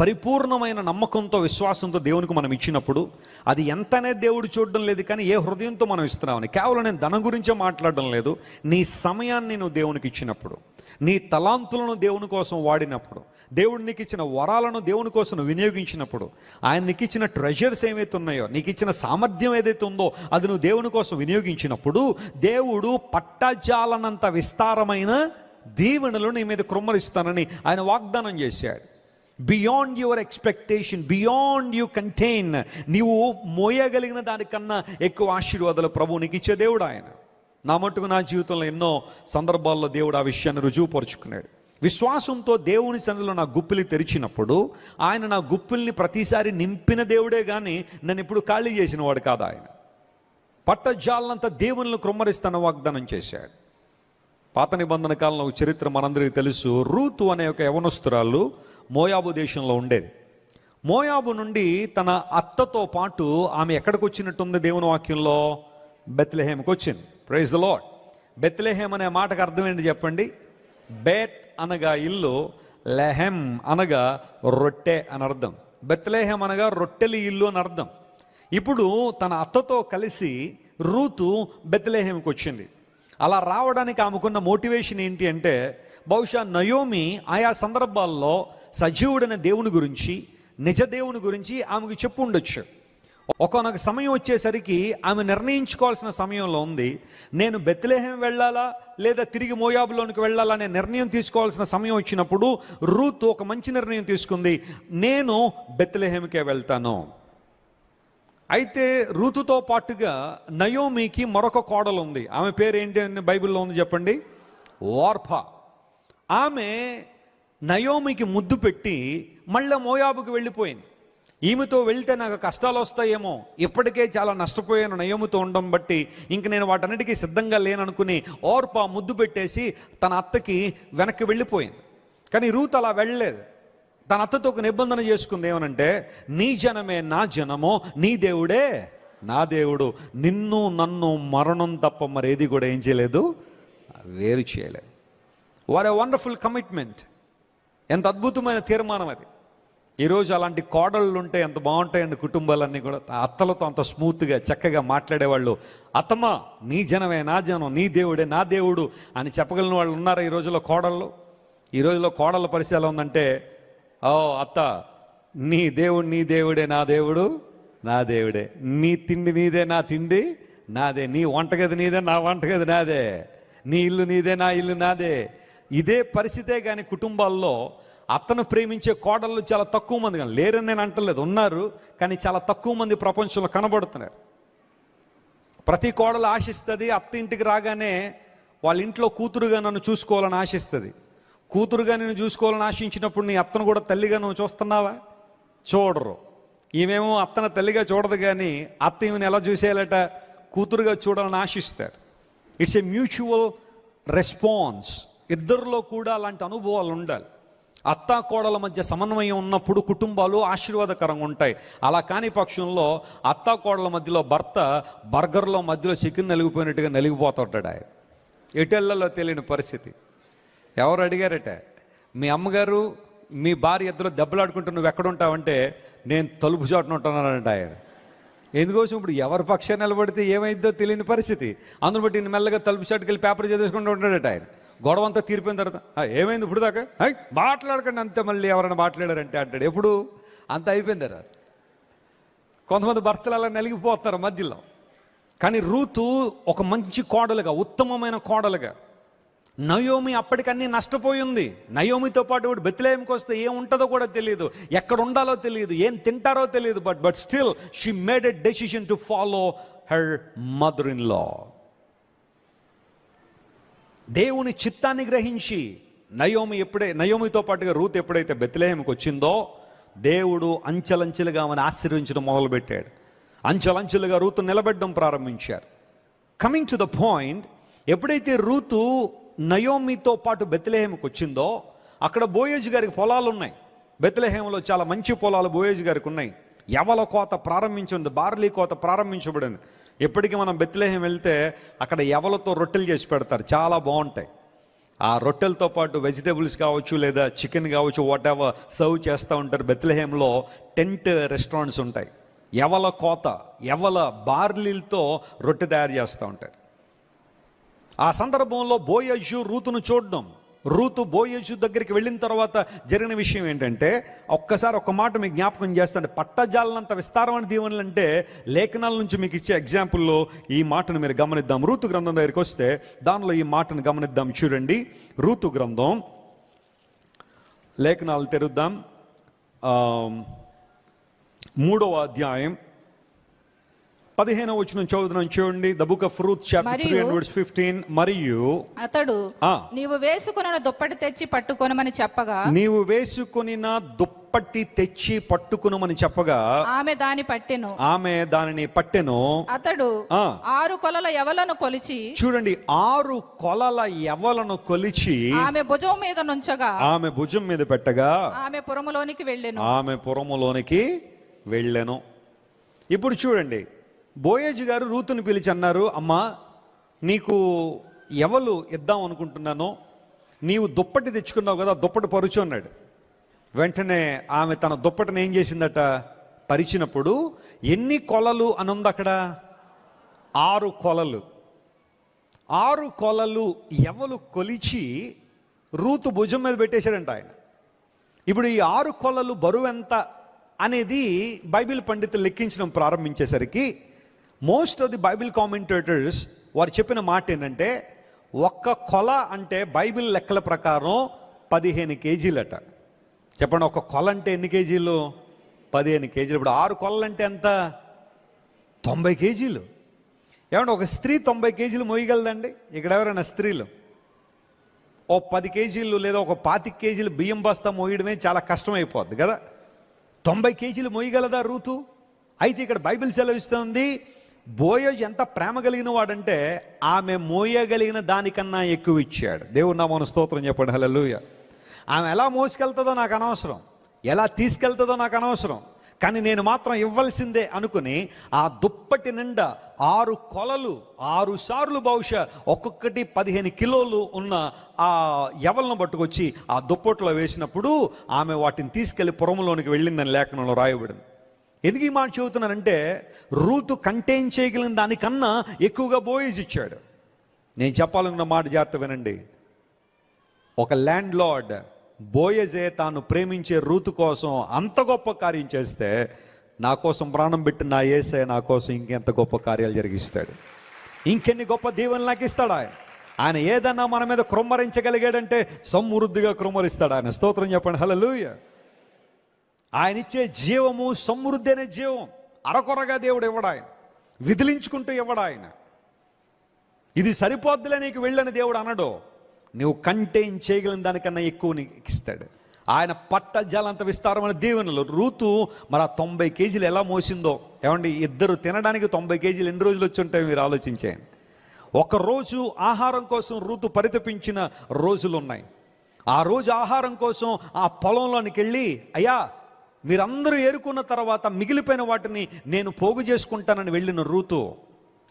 పరిపూర్ణమైన నమ్మకంతో, విశ్వాసంతో దేవునికి మనం ఇచ్చినప్పుడు అది ఎంతనే దేవుడు చూడడం లేదు, కానీ ఏ హృదయంతో మనం ఇస్తున్నామని. కేవలం నేను ధనం గురించే మాట్లాడడం లేదు. నీ సమయాన్ని నువ్వు దేవునికి ఇచ్చినప్పుడు, నీ తలాంతులను దేవుని కోసం వాడినప్పుడు, దేవుడు నీకు ఇచ్చిన వరాలను దేవుని కోసం వినియోగించినప్పుడు, ఆయన నీకు ఇచ్చిన ట్రెజర్స్ ఏవైతే ఉన్నాయో, నీకు ఇచ్చిన సామర్థ్యం ఏదైతే ఉందో అది నువ్వు దేవుని కోసం వినియోగించినప్పుడు, దేవుడు పట్టజాలనంత విస్తారమైన దీవెనలు నీ మీద కృమ్మరిస్తానని ఆయన వాగ్దానం చేశాడు. Beyond your expectation, beyond you contain, నీవు మోయగలిగిన దానికన్నా ఎక్కువ ఆశీర్వాదాలు ప్రభువు నీకు ఇచ్చే దేవుడు ఆయన. నా మట్టుకు నా జీవితంలో ఎన్నో సందర్భాల్లో దేవుడు ఆ విషయాన్ని రుజువుపరుచుకున్నాడు. విశ్వాసంతో దేవుని సన్నిధిలో నా గుప్పిలి తెరిచినప్పుడు ఆయన నా గుప్పిల్ని ప్రతిసారి నింపిన దేవుడే కానీ నన్ను ఇప్పుడు ఖాళీ చేసిన వాడు కాదు. ఆయన పట్టజాలనంత దేవుని కృమ్మరిస్తాన వాగ్దానం చేశాడు. పాత నిబంధన కాలంలో ఒక చరిత్ర మనందరికీ తెలుసు. రూతు అనే ఒక యవనస్తురాలు మోయాబు దేశంలో ఉండేది. మోయాబు నుండి తన అత్తతో పాటు ఆమె ఎక్కడికి వచ్చినట్టుంది దేవుని వాక్యంలో? బెత్లెహేమ్కి వచ్చింది. Praise the lord. బెత్లెహేమ్ అనే మాటకు అర్థం ఏంటి చెప్పండి? బేత్ అనగా ఇల్లు, లెహెం అనగా రొట్టె అని అర్థం. బెత్లెహేమ్ అనగా రొట్టెలి ఇల్లు అని అర్థం. ఇప్పుడు తన అత్తతో కలిసి రూతు బెత్లెహేమ్కి వచ్చింది. అలా రావడానికి ఆమెకున్న మోటివేషన్ ఏంటి అంటే, బహుశా నయోమి ఆయా సందర్భాల్లో సజీవుడైన దేవుని గురించి, నిజ దేవుని గురించి ఆమెకు చెప్పు ఉండొచ్చు. ఒకనొక సమయం వచ్చేసరికి ఆమె నిర్ణయించుకోవాల్సిన సమయంలో ఉంది. నేను బెత్లెహేం వెళ్ళాలా లేదా తిరిగి మోయాబులోనికి వెళ్ళాలా అనే నిర్ణయం తీసుకోవాల్సిన సమయం వచ్చినప్పుడు రూతు ఒక మంచి నిర్ణయం తీసుకుంది. నేను బెత్లెహేంకే వెళ్తాను. అయితే రూతుతో పాటుగా నయోమికి మరొక కోడలు ఉంది. ఆమె పేరు ఏంటి అని బైబిల్లో ఉంది చెప్పండి? ఓర్పా. ఆమె నయోమికి ముద్దు పెట్టి మళ్ళీ మోయాబుకి వెళ్ళిపోయింది. ఈమెతో వెళ్తే నాకు కష్టాలు వస్తాయేమో, ఇప్పటికే చాలా నష్టపోయాను నయోమితో ఉండడం బట్టి, ఇంక నేను వాటన్నిటికీ సిద్ధంగా లేననుకుని ఓర్పా ముద్దు పెట్టేసి తన అత్తకి వెనక్కి వెళ్ళిపోయింది. కానీ రూత్ అలా వెళ్ళలేదు. తన అత్తతో ఒక నిబంధన చేసుకుంది. ఏమనంటే, నీ జనమే నా జనము, నీ దేవుడే నా దేవుడు, నిన్ను నన్ను మరణం తప్ప మరేది కూడా ఏం చేయలేదు, వేరు చేయలేదు. What a wonderful commitment. ఎంత అద్భుతమైన తీర్మానం అది. ఈరోజు అలాంటి కోడళ్ళు ఉంటే ఎంత బాగుంటాయండి కుటుంబాలన్నీ కూడా. అత్తలతో అంత స్మూత్గా చక్కగా మాట్లాడేవాళ్ళు. అత్తమ్మ నీ జనమే నా జనం, నీ దేవుడే నా దేవుడు అని చెప్పగలిగిన వాళ్ళు ఉన్నారా ఈ రోజులో కోడళ్ళు? ఈ రోజులో కోడళ్ళ పరిస్థితి ఎలా ఉందంటే, ఓ అత్త నీ దేవుడు నీ దేవుడే నా దేవుడు నా దేవుడే, నీ తిండి నీదే నా తిండి నాదే, నీ వంటగది నీదే నా వంటగది నాదే, నీ ఇల్లు నీదే నా ఇల్లు నాదే. ఇదే పరిస్థితే. కానీ కుటుంబాల్లో అత్తను ప్రేమించే కోడళ్ళు చాలా తక్కువ మంది, కానీ లేరని నేను అంటలేదు, ఉన్నారు, కానీ చాలా తక్కువ మంది ప్రపంచంలో కనబడుతున్నారు. ప్రతి కోడలు ఆశిస్తుంది అత్త ఇంటికి రాగానే వాళ్ళ ఇంట్లో కూతురుగా నన్ను చూసుకోవాలని ఆశిస్తుంది. కూతురుగా నేను చూసుకోవాలని ఆశించినప్పుడు నీ అత్తను కూడా తల్లిగా నువ్వు చూస్తున్నావా? చూడరు. ఈమెమో అత్తను తల్లిగా చూడదు, కానీ అత్త ఈమెను ఎలా చూసేయాలట? కూతురుగా చూడాలని ఆశిస్తారు. It's a mutual response. ఇద్దరిలో కూడా అలాంటి అనుభవాలు ఉండాలి. అత్తా కోడల మధ్య సమన్వయం ఉన్నప్పుడు కుటుంబాలు ఆశీర్వాదకరంగా ఉంటాయి. అలా కాని పక్షంలో అత్తా కోడల మధ్యలో భర్త బర్గర్లో మధ్యలో చికెన్ నలిగిపోయినట్టుగా నలిగిపోతుంటాడు. ఆయన ఎటెళ్లలో తెలియని పరిస్థితి. ఎవరు అడిగారట, మీ అమ్మగారు మీ భార్య ఇద్దరు దెబ్బలాడుకుంటూ నువ్వు ఎక్కడ ఉంటావంటే, నేను తలుపు చాటున ఉంటున్నానంట ఆయన. ఎందుకోసం? ఇప్పుడు ఎవరి పక్షాన్ని నిలబడితే ఏమైందో తెలియని పరిస్థితి. అందును బట్టి మెల్లగా తలుపు చాటుకి వెళ్ళి పేపర్ చదివేసుకుంటూ ఉంటాడట ఆయన. గొడవ అంతా తీరిపోయిన తర్వాత ఏమైంది ఇప్పుడు దాకా మాట్లాడకండి అంతే, మళ్ళీ ఎవరైనా మాట్లాడారంటే అంటాడు. ఎప్పుడు అంత అయిపోయింది తర్వాత. కొంతమంది భర్తలు అలా నలిగిపోతారు మధ్యలో. కానీ రూతు ఒక మంచి కోడలుగా, ఉత్తమమైన కోడలుగా, నయోమి అప్పటికన్నీ నష్టపోయింది. నయోమితో పాటు ఇప్పుడు బెత్లెహేంకి వస్తే ఏం ఉంటుందో కూడా తెలియదు, ఎక్కడ ఉండాలో తెలియదు, ఏం తింటారో తెలియదు. But still she made a decision to follow her mother in law. దేవుని చిత్తాన్ని గ్రహించి నయోమితో పాటుగా రూత్ ఎప్పుడైతే బెత్లెహేంకి వచ్చిందో, దేవుడు అంచెలంచెలుగా ఆమెను ఆశీర్వించడం మొదలుపెట్టాడు. అంచెలంచెలుగా రూతు నిలబెట్టడం ప్రారంభించారు. కమింగ్ టు ద పాయింట్, ఎప్పుడైతే రూతు నయోమితో పాటు బెత్లెహేంకి వచ్చిందో, అక్కడ బోయేజు గారికి పొలాలు ఉన్నాయి. బెత్లెహేంలో చాలా మంచి పొలాలు బోయేజు గారికి ఉన్నాయి. యవల కోత ప్రారంభించింది, బార్లీ కోత ప్రారంభించబడింది. ఎప్పటికీ మనం బెత్లెహేం వెళ్తే అక్కడ యవలతో రొట్టెలు చేసి పెడతారు, చాలా బాగుంటాయి. ఆ రొట్టెలతో పాటు వెజిటేబుల్స్ కావచ్చు లేదా చికెన్ కావచ్చు వాట్ ఎవర్ సర్వ్ చేస్తూ ఉంటారు. బెత్లెహేంలో టెంట్ రెస్టారెంట్స్ ఉంటాయి. ఎవల కోత, ఎవల బార్లీలతో రొట్టె తయారు చేస్తూ ఉంటారు. ఆ సందర్భంలో బోయజు రూతును చూడడం, రూతు బోయజు దగ్గరికి వెళ్ళిన తర్వాత జరిగిన విషయం ఏంటంటే, ఒక్కసారి ఒక్క మాట మీకు జ్ఞాపకం చేస్తాను. పట్టజాలనంత విస్తారమైన దీవెనలు అంటే లేఖనాల నుంచి మీకు ఇచ్చే ఎగ్జాంపుల్లో ఈ మాటను మీరు గమనిద్దాం. రూతు గ్రంథం దగ్గరికి వస్తే దానిలో ఈ మాటను గమనిద్దాం. చూడండి, రూతు గ్రంథం లేఖనాలు తెరుద్దాం. 3వ అధ్యాయం 15వ వచనం చదువుతున్నాం. చూడండి, the book of Ruth chapter 3 and verse 15. మరియు అతడు నీవు వేసుకొనిన దుప్పటి తెచ్చి పట్టుకొనమని చెప్పగా, నీవు వేసుకొనిన దుప్పటి తెచ్చి పట్టుకొనమని చెప్పగా, ఆమె దానిని పట్టెను. అతడు 6 కొలల యవలను కొలిచి, చూడండి, 6 కొలల యవలను కొలిచి ఆమె భుజం మీద నుంచగా, ఆమె భుజం మీద పెట్టగా ఆమె పురములోనికి వెళ్ళెను. ఇప్పుడు చూడండి, బోయేజు గారు రూతుని పిలిచి అన్నారు, అమ్మా నీకు ఎవలు ఇద్దాం అనుకుంటున్నాను, నీవు దుప్పటి తెచ్చుకున్నావు కదా, దుప్పటి పరుచు అన్నాడు. వెంటనే ఆమె తన దుప్పటిని ఏం చేసిందట, పరిచినప్పుడు ఎన్ని కొలలు అని ఉంది అక్కడ? 6 కొలలు. 6 కొలలు ఎవలు కొలిచి రూతు భుజం మీద పెట్టేశాడంట ఆయన. ఇప్పుడు ఈ 6 కొలలు బరువు ఎంత అనేది బైబిల్ పండితులు లెక్కించడం ప్రారంభించేసరికి most of the Bible commentators వారు చెప్పిన మాట ఏంటంటే, ఒక్క కొల అంటే బైబిల్ లెక్కల ప్రకారం 15 కేజీలట. చెప్పండి, ఒక కొల అంటే ఎన్ని కేజీలు? 15 కేజీలు. ఇప్పుడు 6 కొలలు అంటే ఎంత? 90 కేజీలు. ఏమంటే ఒక స్త్రీ 90 కేజీలు మోయగలదండి? ఇక్కడ ఎవరైనా స్త్రీలు ఓ 10 కేజీలు లేదా ఒక 25 కేజీలు బియ్యం బస్తా మోయడమే చాలా కష్టమైపోద్ది కదా. 90 కేజీలు మోయగలదా రూతు? అయితే ఇక్కడ బైబిల్ సెలవిస్తుంది, బోయజు ఎంత ప్రేమ కలిగిన వాడంటే ఆమె మోయగలిగిన దానికన్నా ఎక్కువ ఇచ్చాడు. దేవుడు నామమున స్తోత్రం చెప్పండి, హల్లెలూయా. ఆమె ఎలా మోసుకెళ్తుందో నాకు అనవసరం, ఎలా తీసుకెళ్తుందో నాకు అనవసరం, కానీ నేను మాత్రం ఇవ్వాల్సిందే అనుకుని ఆ దుప్పటి నిండా 6 కొలలు 6 సార్లు బహుశా ఒక్కొక్కటి 15 కిలోలు ఉన్న ఆ యవలను పట్టుకొచ్చి ఆ దుప్పట్లో వేసినప్పుడు ఆమె వాటిని తీసుకెళ్లి పురములోనికి వెళ్ళిందని లేఖనంలో రాయబడింది. ఎందుకు ఈ మాట చెబుతున్నానంటే, రూతు కంటైన్ చేయగలిగిన దానికన్నా ఎక్కువగా బోయజ్ ఇచ్చాడు. నేను చెప్పాలనుకున్న మాట జాగ్రత్త వినండి. ఒక ల్యాండ్ లార్డ్ బోయజే తాను ప్రేమించే రూతు కోసం అంత గొప్ప కార్యం చేస్తే, నా కోసం ప్రాణం పెట్టి నా యేసయ్య నా కోసం ఇంకెంత గొప్ప కార్యాలు జరిగిస్తాడు, ఇంకెన్ని గొప్ప దీవెనలు నాకు ఇస్తాడు ఆయన. ఆయన ఏదన్నా మన మీద కృమ్మరించగలిగాడంటే సమృద్ధిగా కృమ్మరిస్తాడు ఆయన. స్తోత్రం చెప్పండి, హల్లెలూయా. ఆయన ఇచ్చే జీవము సమృద్ధి అనే జీవం అరకొరగా దేవుడు ఇవ్వడు, ఆయన విదిలించుకుంటూ ఇవ్వడు. ఆయన ఇది సరిపోద్దులే నీకు వెళ్ళని దేవుడు అనడు, నువ్వు కంటైన్ చేయగలిగిన దానికన్నా ఎక్కువ నీకు ఇస్తాడు ఆయన. పట్టజాలంత విస్తారమైన దీవెనలు. రూతు మరి 90 కేజీలు ఎలా మోసిందో ఏమండి? ఇద్దరు తినడానికి 90 కేజీలు ఎన్ని రోజులు వచ్చి ఉంటాయి మీరు ఆలోచించేయండి. ఒకరోజు ఆహారం కోసం రూతు పరితపించిన రోజులు ఉన్నాయి. ఆ రోజు ఆహారం కోసం ఆ పొలంలోనికి వెళ్ళి, అయ్యా మీరందరూ ఏరుకున్న తర్వాత మిగిలిపోయిన వాటిని నేను పోగు చేసుకుంటానని వెళ్ళిన రూతు.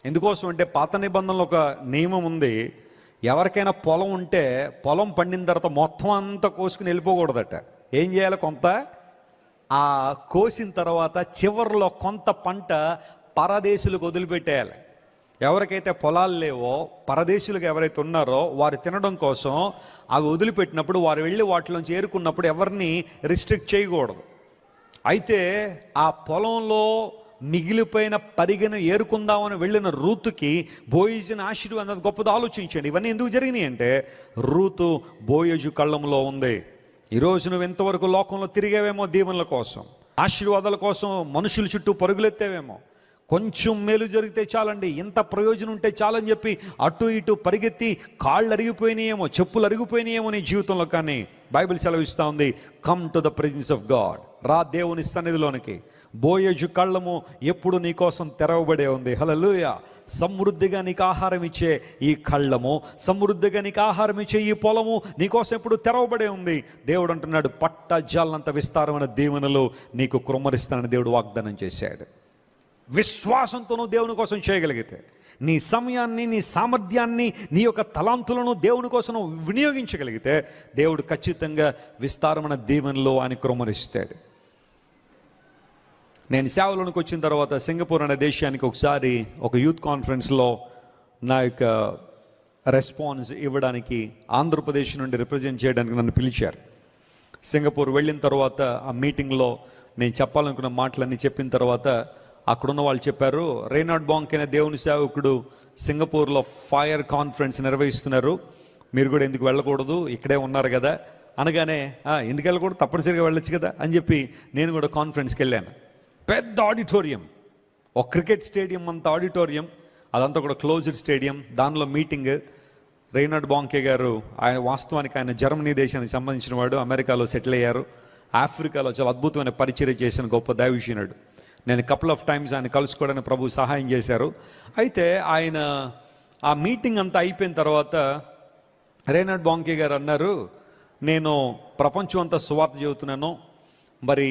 ఎందుకోసం అంటే పాత నిబంధనలో ఒక నియమం ఉంది, ఎవరికైనా పొలం ఉంటే పొలం పండిన తర్వాత మొత్తం అంతా కోసుకుని వెళ్ళిపోకూడదట. ఏం చేయాలి? కొంత ఆ కోసిన తర్వాత చివరిలో కొంత పంట పరదేశులకు వదిలిపెట్టేయాలి. ఎవరికైతే పొలాలు లేవో, పరదేశులకు ఎవరైతే ఉన్నారో వారు తినడం కోసం అవి వదిలిపెట్టినప్పుడు వారు వెళ్ళి వాటిలోంచి ఏరుకున్నప్పుడు ఎవరిని రిస్ట్రిక్ట్ చేయకూడదు. అయితే ఆ పొలంలో మిగిలిపోయిన పరిగెను ఏరుకుందామని వెళ్ళిన రూతుకి బోయజుని ఆశీర్వాదం అన్నది గొప్పది. ఆలోచించండి, ఇవన్నీ ఎందుకు జరిగినాయి అంటే రూతు బోయజు కళ్ళంలో ఉంది. ఈరోజు నువ్వు ఎంతవరకు లోకంలో తిరిగేవేమో, దీవెనల కోసం ఆశీర్వాదాల కోసం మనుషుల చుట్టూ పరుగులెత్తేవేమో, కొంచెం మేలు జరిగితే చాలండి, ఇంత ప్రయోజనం ఉంటే చాలని చెప్పి అటు ఇటు పరిగెత్తి కాళ్ళు అరిగిపోయినాయేమో, చెప్పులు అరిగిపోయినాయేమో నీ జీవితంలో. కానీ బైబిల్ సెలవిస్తూ ఉంది, come to the presence of God, రా దేవుని సన్నిధిలోనికి. బోయజు కళ్ళము ఎప్పుడు నీ కోసం తెరవబడే ఉంది. హల్లెలూయా. సమృద్ధిగా నీకు ఆహారం ఇచ్చే ఈ కళ్ళము, సమృద్ధిగా నీకు ఆహారం ఇచ్చే ఈ పొలము నీకోసం ఎప్పుడు తెరవబడే ఉంది. దేవుడు అంటున్నాడు, పట్టజాలంత విస్తారమైన దీవెనలు నీకు కుమ్మరిస్తానని దేవుడు వాగ్దానం చేశాడు. విశ్వాసంతో నువ్వు దేవుని కోసం చేయగలిగితే, నీ సమయాన్ని, నీ సామర్థ్యాన్ని, నీ యొక్క తలాంతులను దేవుని కోసం వినియోగించగలిగితే దేవుడు ఖచ్చితంగా విస్తారమైన దీవెనలో ఆయన కుమ్మరిస్తాడు. నేను సేవలోనికి వచ్చిన తర్వాత సింగపూర్ అనే దేశానికి ఒకసారి ఒక యూత్ కాన్ఫరెన్స్లో నా యొక్క రెస్పాన్స్ ఇవ్వడానికి ఆంధ్రప్రదేశ్ నుండి రిప్రజెంట్ చేయడానికి నన్ను పిలిచారు. సింగపూర్ వెళ్ళిన తర్వాత ఆ మీటింగ్లో నేను చెప్పాలనుకున్న మాటలన్నీ చెప్పిన తర్వాత అక్కడున్న వాళ్ళు చెప్పారు, రేనాడ్ బాంక్ అనే దేవుని సేవకుడు సింగపూర్లో ఫైర్ కాన్ఫరెన్స్ నిర్వహిస్తున్నారు, మీరు కూడా ఎందుకు వెళ్ళకూడదు, ఇక్కడే ఉన్నారు కదా అనగానే ఎందుకు వెళ్ళకూడదు, తప్పనిసరిగా వెళ్ళొచ్చు కదా అని చెప్పి నేను కూడా కాన్ఫరెన్స్కి వెళ్ళాను. పెద్ద ఆడిటోరియం, ఒక క్రికెట్ స్టేడియం అంత ఆడిటోరియం, అదంతా కూడా క్లోజ్డ్ స్టేడియం. దానిలో మీటింగ్. రేనాడ్ బాంకే గారు ఆయన వాస్తవానికి ఆయన జర్మనీ దేశానికి సంబంధించిన వాడు, అమెరికాలో సెటిల్ అయ్యారు, ఆఫ్రికాలో చాలా అద్భుతమైన పరిచర్య చేసిన గొప్ప దైవజనుడు. నేను కపుల్ ఆఫ్ టైమ్స్ ఆయన కలుసుకోవడానికి ప్రభు సహాయం చేశారు. అయితే ఆయన ఆ మీటింగ్ అంతా అయిపోయిన తర్వాత రేనాడ్ బాంకే గారు అన్నారు, నేను ప్రపంచం అంతా సువార్త చెబుతున్నాను, మరి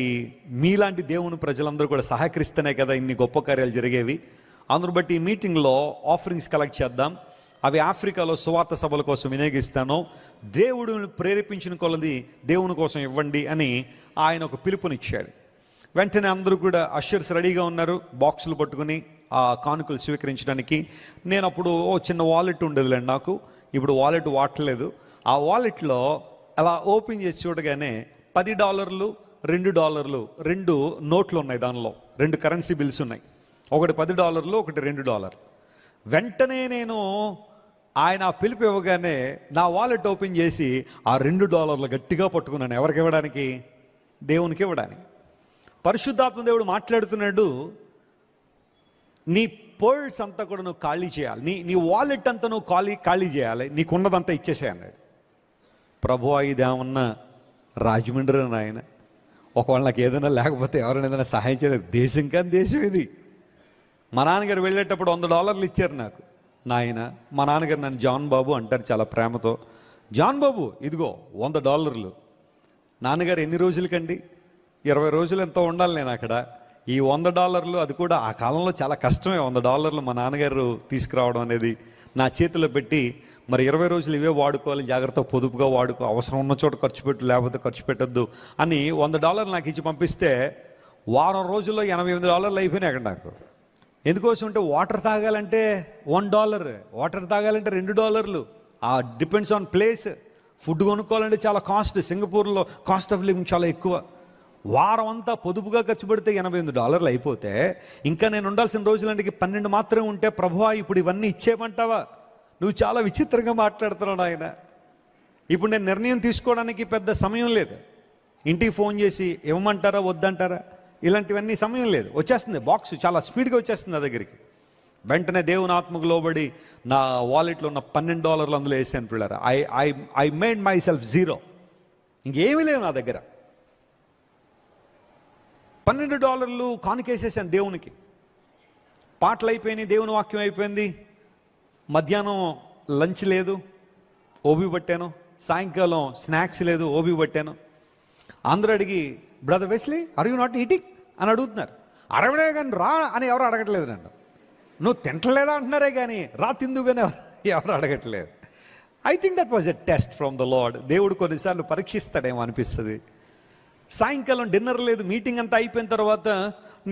మీలాంటి దేవుని ప్రజలందరూ కూడా సహకరిస్తేనే కదా ఇన్ని గొప్ప కార్యాలు జరిగేవి, అందును బట్టి ఈ మీటింగ్లో ఆఫరింగ్స్ కలెక్ట్ చేద్దాం, అవి ఆఫ్రికాలో సువార్త సభల కోసం వినియోగిస్తాను, దేవుడిని ప్రేరేపించిన కొలది దేవుని కోసం ఇవ్వండి అని ఆయన ఒక పిలుపునిచ్చాడు. వెంటనే అందరూ కూడా అషర్స్ రెడీగా ఉన్నారు బాక్సులు పట్టుకుని ఆ కానుకలు స్వీకరించడానికి. నేను అప్పుడు చిన్న వాలెట్ ఉండేదిలేండి నాకు, ఇప్పుడు వాలెట్ వాడలేదు. ఆ వాలెట్లో అలా ఓపెన్ చేసి చూడగానే $10, $2, 2 నోట్లు ఉన్నాయి, దానిలో 2 కరెన్సీ బిల్స్ ఉన్నాయి, ఒకటి $10, ఒకటి $2. వెంటనే నేను ఆయన పిలుపు ఇవ్వగానే నా వాలెట్ ఓపెన్ చేసి ఆ $2 గట్టిగా పట్టుకున్నాను. ఎవరికి ఇవ్వడానికి? దేవునికి ఇవ్వడానికి. పరిశుద్ధాత్మ దేవుడు మాట్లాడుతున్నాడు, నీ పర్స్ అంతా కూడా నువ్వు ఖాళీ చేయాలి, నీ వాలెట్ అంతా నువ్వు ఖాళీ చేయాలి, నీకున్నదంతా ఇచ్చేసే అన్నాడు. ప్రభువా ఇదేమన్నా రాజమండ్రి ఆయన, ఒకవేళ నాకు ఏదైనా లేకపోతే ఎవరైనా ఏదైనా సహాయం చేయలేదు, దేశం కానీ దేశం ఇది. మా నాన్నగారు వెళ్ళేటప్పుడు $100 ఇచ్చారు నాకు. నాయన, మా నాన్నగారు నన్ను జాన్ బాబు అంటారు చాలా ప్రేమతో, జాన్ బాబు ఇదిగో $100. నాన్నగారు ఎన్ని రోజులకండి? 20 రోజులు ఎంతో ఉండాలి నేను అక్కడ. ఈ $100 అది కూడా ఆ కాలంలో చాలా కష్టమే. $100 మా నాన్నగారు తీసుకురావడం అనేది నా చేతిలో పెట్టి, మరి 20 రోజులు ఇవే వాడుకోవాలి, జాగ్రత్తగా పొదుపుగా వాడుకో, అవసరం ఉన్న చోట ఖర్చు పెట్టు, లేకపోతే ఖర్చు పెట్టద్దు అని $100 నాకు ఇచ్చి పంపిస్తే వారం రోజుల్లో $88 అయిపోయినాయి అక్కడ నాకు. ఎందుకోసం అంటే వాటర్ తాగాలంటే $1, వాటర్ తాగాలంటే $2. ఆ డిపెండ్స్ ఆన్ ప్లేస్. ఫుడ్ కొనుక్కోవాలంటే చాలా కాస్ట్, సింగపూర్లో కాస్ట్ ఆఫ్ లివింగ్ చాలా ఎక్కువ. వారం అంతా పొదుపుగా ఖర్చు పెడితే $88 అయిపోతే ఇంకా నేను ఉండాల్సిన రోజులంటే 12 మాత్రమే ఉంటే, ప్రభువా ఇప్పుడు ఇవన్నీ ఇచ్చేయమంటావా? నువ్వు చాలా విచిత్రంగా మాట్లాడుతున్నావు ఆయన. ఇప్పుడు నేను నిర్ణయం తీసుకోవడానికి పెద్ద సమయం లేదు, ఇంటికి ఫోన్ చేసి ఇవ్వమంటారా వద్దంటారా ఇలాంటివన్నీ సమయం లేదు, వచ్చేస్తుంది బాక్స్ చాలా స్పీడ్గా వచ్చేస్తుంది నా దగ్గరికి. వెంటనే దేవుని ఆత్మకు లోబడి నా వాలెట్లో ఉన్న $12 అందులో వేసాను పిల్లరా. I made my self zero, ఇంకేమీ లేవు నా దగ్గర. $12 కానుకేసేసాను దేవునికి. పాటలు అయిపోయినాయి, దేవుని వాక్యం అయిపోయింది, మధ్యాహ్నం లంచ్ లేదు, ఓబీ పట్టాను, సాయంకాలం స్నాక్స్ లేదు, ఓబీ పట్టాను. అందరూ అడిగి, brother Wesley are you not eating అని అడుగుతున్నారు. అరవడే కానీ రా అని ఎవరు అడగట్లేదు నన్ను. నువ్వు తింటలేదా అంటున్నారే కానీ రా తిందు కానీ ఎవరు అడగట్లేదు. I think that was a test from the lord. దేవుడు కొన్నిసార్లు పరీక్షిస్తాడేమో అనిపిస్తుంది. సాయంకాలం డిన్నర్ లేదు, మీటింగ్ అంతా అయిపోయిన తర్వాత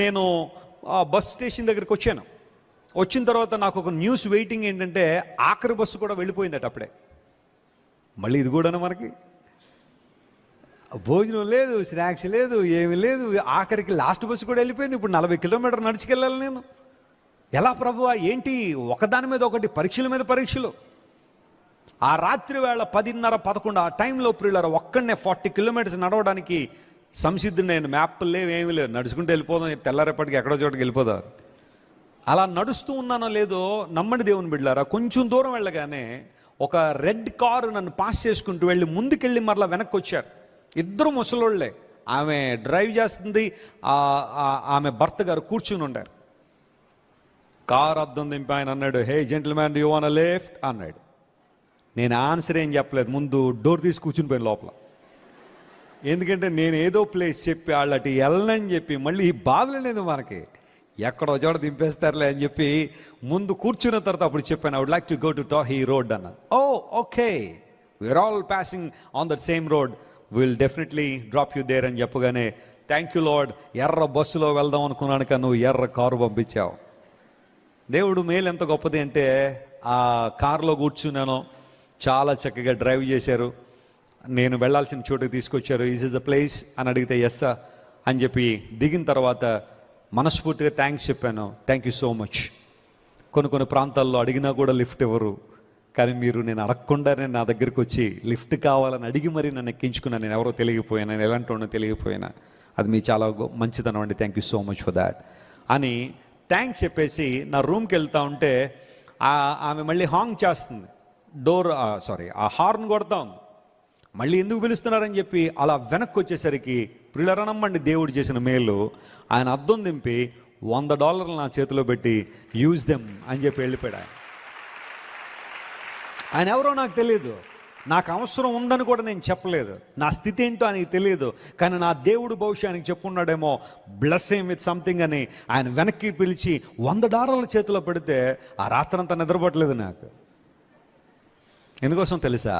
నేను బస్ స్టేషన్ దగ్గరికి వచ్చాను. వచ్చిన తర్వాత నాకు ఒక న్యూస్ వెయిటింగ్ ఏంటంటే, ఆఖరి బస్సు కూడా వెళ్ళిపోయిందట అప్పుడే. మళ్ళీ ఇది కూడా మనకి భోజనం లేదు, స్నాక్స్ లేదు, ఏమీ లేదు, ఆఖరికి లాస్ట్ బస్సు కూడా వెళ్ళిపోయింది. ఇప్పుడు 40 కిలోమీటర్లు నడుచుకెళ్ళాలి నేను. ఎలా ప్రభువా ఏంటి? ఒకదాని మీద ఒకటి, పరీక్షల మీద పరీక్షలు. ఆ రాత్రి వేళ 10:30-11 ఆ టైంలో ప్రియులారా ఒక్కడనే 40 కిలోమీటర్స్ నడవడానికి సంసిద్ధుడు నేను. మ్యాప్లు లేవు, ఏమీ లేవు, నడుచుకుంటూ వెళ్ళిపోదాం, తెల్లారేపటికి ఎక్కడో చోటుకి వెళ్ళిపోదాం. అలా నడుస్తూ ఉన్నానో లేదో నమ్మడి దేవుని బిడ్డలారా, కొంచెం దూరం వెళ్ళగానే ఒక రెడ్ కారు నన్ను పాస్ చేసుకుంటూ వెళ్ళి ముందుకెళ్ళి మరలా వెనక్కి వచ్చారు. ఇద్దరు ముసలోళ్లే, ఆమె డ్రైవ్ చేస్తుంది, ఆమె భర్త గారు కూర్చుని ఉండారు. కారు అద్దం దింపి ఆయన అన్నాడు, hey gentleman do you want a lift అన్నాడు. నేను ఆన్సర్ ఏం చెప్పలేదు, ముందు డోర్ తీసి కూర్చుని పోయాను లోపల. ఎందుకంటే నేను ఏదో ప్లేస్ చెప్పి వాళ్ళటి వెళ్ళనని చెప్పి మళ్ళీ ఈ బాధలు లేదు మనకి. ఎక్కడో చోట దింపేస్తారులే అని చెప్పి ముందు కూర్చున్న తర్వాత అప్పుడు చెప్పాను, I would like to go to టాహీ రోడ్ అన్న. Oh okay, we're all passing on that same road, will definitely drop you there అని చెప్పగానే, థ్యాంక్ యూ లార్డ్, ఎర్ర బస్సులో వెళ్దాం అనుకున్నాను కానీ నువ్వు ఎర్ర కారు పంపించావు. దేవుడు మేలు ఎంత గొప్పది అంటే, ఆ కారులో కూర్చున్నాను, చాలా చక్కగా డ్రైవ్ చేశారు, నేను వెళ్ళాల్సిన చోటుకి తీసుకొచ్చారు. ఈజ్ ఇస్ ద ప్లేస్ అని అడిగితే ఎస్ అని చెప్పి దిగిన తర్వాత మనస్ఫూర్తిగా థ్యాంక్స్ చెప్పాను, థ్యాంక్ యూ సో మచ్. కొన్ని ప్రాంతాల్లో అడిగినా కూడా లిఫ్ట్ ఇవ్వరు, కానీ మీరు నేను అడగకుండానే నా దగ్గరికి వచ్చి లిఫ్ట్ కావాలని అడిగి మరీ నన్ను ఎక్కించుకున్నాను. నేను ఎవరో తెలియకపోయినా, నేను ఎలాంటి వాడినో తెలియకపోయినా, అది మీ చాలా మంచిదనం అండి, thank you so much for that అని థ్యాంక్స్ చెప్పేసి నా రూమ్కి వెళ్తా ఉంటే ఆమె మళ్ళీ హాంగ్ చేస్తుంది, డోర్ ఆ హార్న్ కొడతా ఉంది. మళ్ళీ ఎందుకు పిలుస్తున్నారని చెప్పి అలా వెనక్కి వచ్చేసరికి, ప్రియులారా నమ్మండి దేవుడు చేసిన మేలు, ఆయన అద్దం దింపి $100 నా చేతిలో పెట్టి యూజ్ దెమ్ అని చెప్పి వెళ్ళిపోయాడు. ఆయన ఎవరో నాకు తెలియదు, నాకు అవసరం ఉందని కూడా నేను చెప్పలేదు, నా స్థితి ఏంటో ఆయనకి తెలియదు, కానీ నా దేవుడు బహుశా ఆయనకి చెప్పున్నాడేమో, బ్లెస్ హిమ్ విత్ సంథింగ్ అని ఆయన వెనక్కి పిలిచి $100 చేతిలో పెడితే ఆ రాత్రంతా నిద్రపట్టలేదు నాకు. ఎందుకోసం తెలుసా?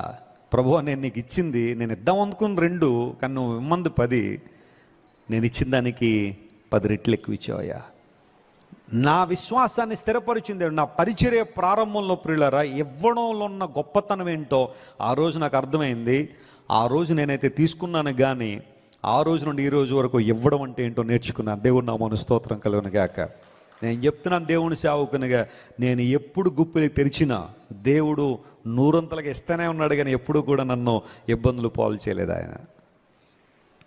ప్రభువా, నేను నీకు ఇచ్చింది, నేను ఇద్దాం అనుకుని 2, కానీ నువ్వు ఇమ్మంది 10, నేను ఇచ్చిన దానికి 10 రెట్లు ఎక్కువ ఇచ్చావయ్యా. నా విశ్వాసాన్ని స్థిరపరిచింది నా పరిచర్య ప్రారంభంలో. ప్రియులారా, ఇవ్వడంలో ఉన్న గొప్పతనం ఏంటో ఆ రోజు నాకు అర్థమైంది. ఆ రోజు నేనైతే తీసుకున్నాను, కానీ ఆ రోజు నుండి ఈ రోజు వరకు ఇవ్వడం అంటే ఏంటో నేర్చుకున్నాను. దేవుడు నామమున స్తోత్రం కలుగును గాక. నేను చెప్తున్నాను, దేవుని సేవకునిగా నేను ఎప్పుడు గుప్పిలి తెరిచినా దేవుడు 100 ఇస్తూనే ఉన్నాడు, కానీ ఎప్పుడు కూడా నన్ను ఇబ్బందులు పాలు చేయలేదు. ఆయన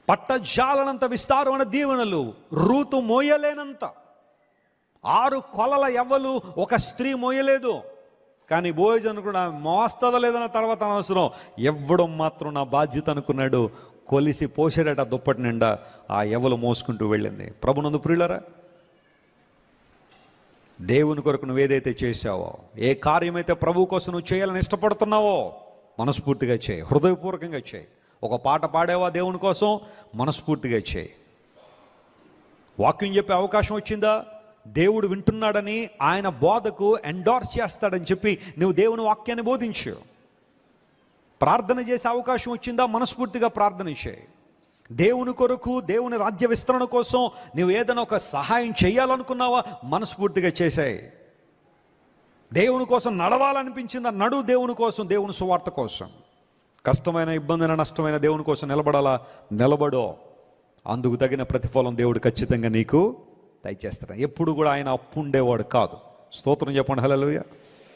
పట్టజాలనంత విస్తారమైన దీవెనలు, రూతు మోయలేనంత 6 కొలల ఎవ్వలు ఒక స్త్రీ మోయలేదు. కానీ బోయజ్ అనుకున్నా మోస్తుందో లేదన్న తర్వాత అనవసరం, ఇవ్వడం మాత్రం నా బాధ్యత అనుకున్నాడు. కొలిసి పోసాడట దుప్పటి నిండా, ఆ ఎవ్వలు మోసుకుంటూ వెళ్ళింది. ప్రభునందు ప్రియులారా, దేవుని కొరకు నువ్వేదైతే చేశావో, ఏ కార్యమైతే ప్రభు కోసం నువ్వు చేయాలని ఇష్టపడుతున్నావో మనస్ఫూర్తిగా చేయి, హృదయపూర్వకంగా చేయి. ఒక పాట పాడేవా దేవుని కోసం, మనస్ఫూర్తిగా చేయి. వాక్యం చెప్పే అవకాశం వచ్చిందా, దేవుడు వింటున్నాడని, ఆయన బోధకు ఎండార్స్ చేస్తాడని చెప్పి నువ్వు దేవుని వాక్యాన్ని బోధించు. ప్రార్థన చేసే అవకాశం వచ్చిందా, మనస్ఫూర్తిగా ప్రార్థన చేయి. దేవుని కొరకు, దేవుని రాజ్య విస్తరణ కోసం నువ్వు ఏదైనా ఒక సహాయం చేయాలనుకున్నావా, మనస్ఫూర్తిగా చేసాయి. దేవుని కోసం నడవాలనిపించిందా, నడు దేవుని కోసం, దేవుని సువార్త కోసం. కష్టమైన, ఇబ్బందిన, నష్టమైన దేవుని కోసం నిలబడాలా, నిలబడో. అందుకు తగిన ప్రతిఫలం దేవుడు ఖచ్చితంగా నీకు దయచేస్తాడు. ఎప్పుడు కూడా ఆయన అప్పు ఉండేవాడు కాదు. స్తోత్రం చెప్పండి, హల్లెలూయా.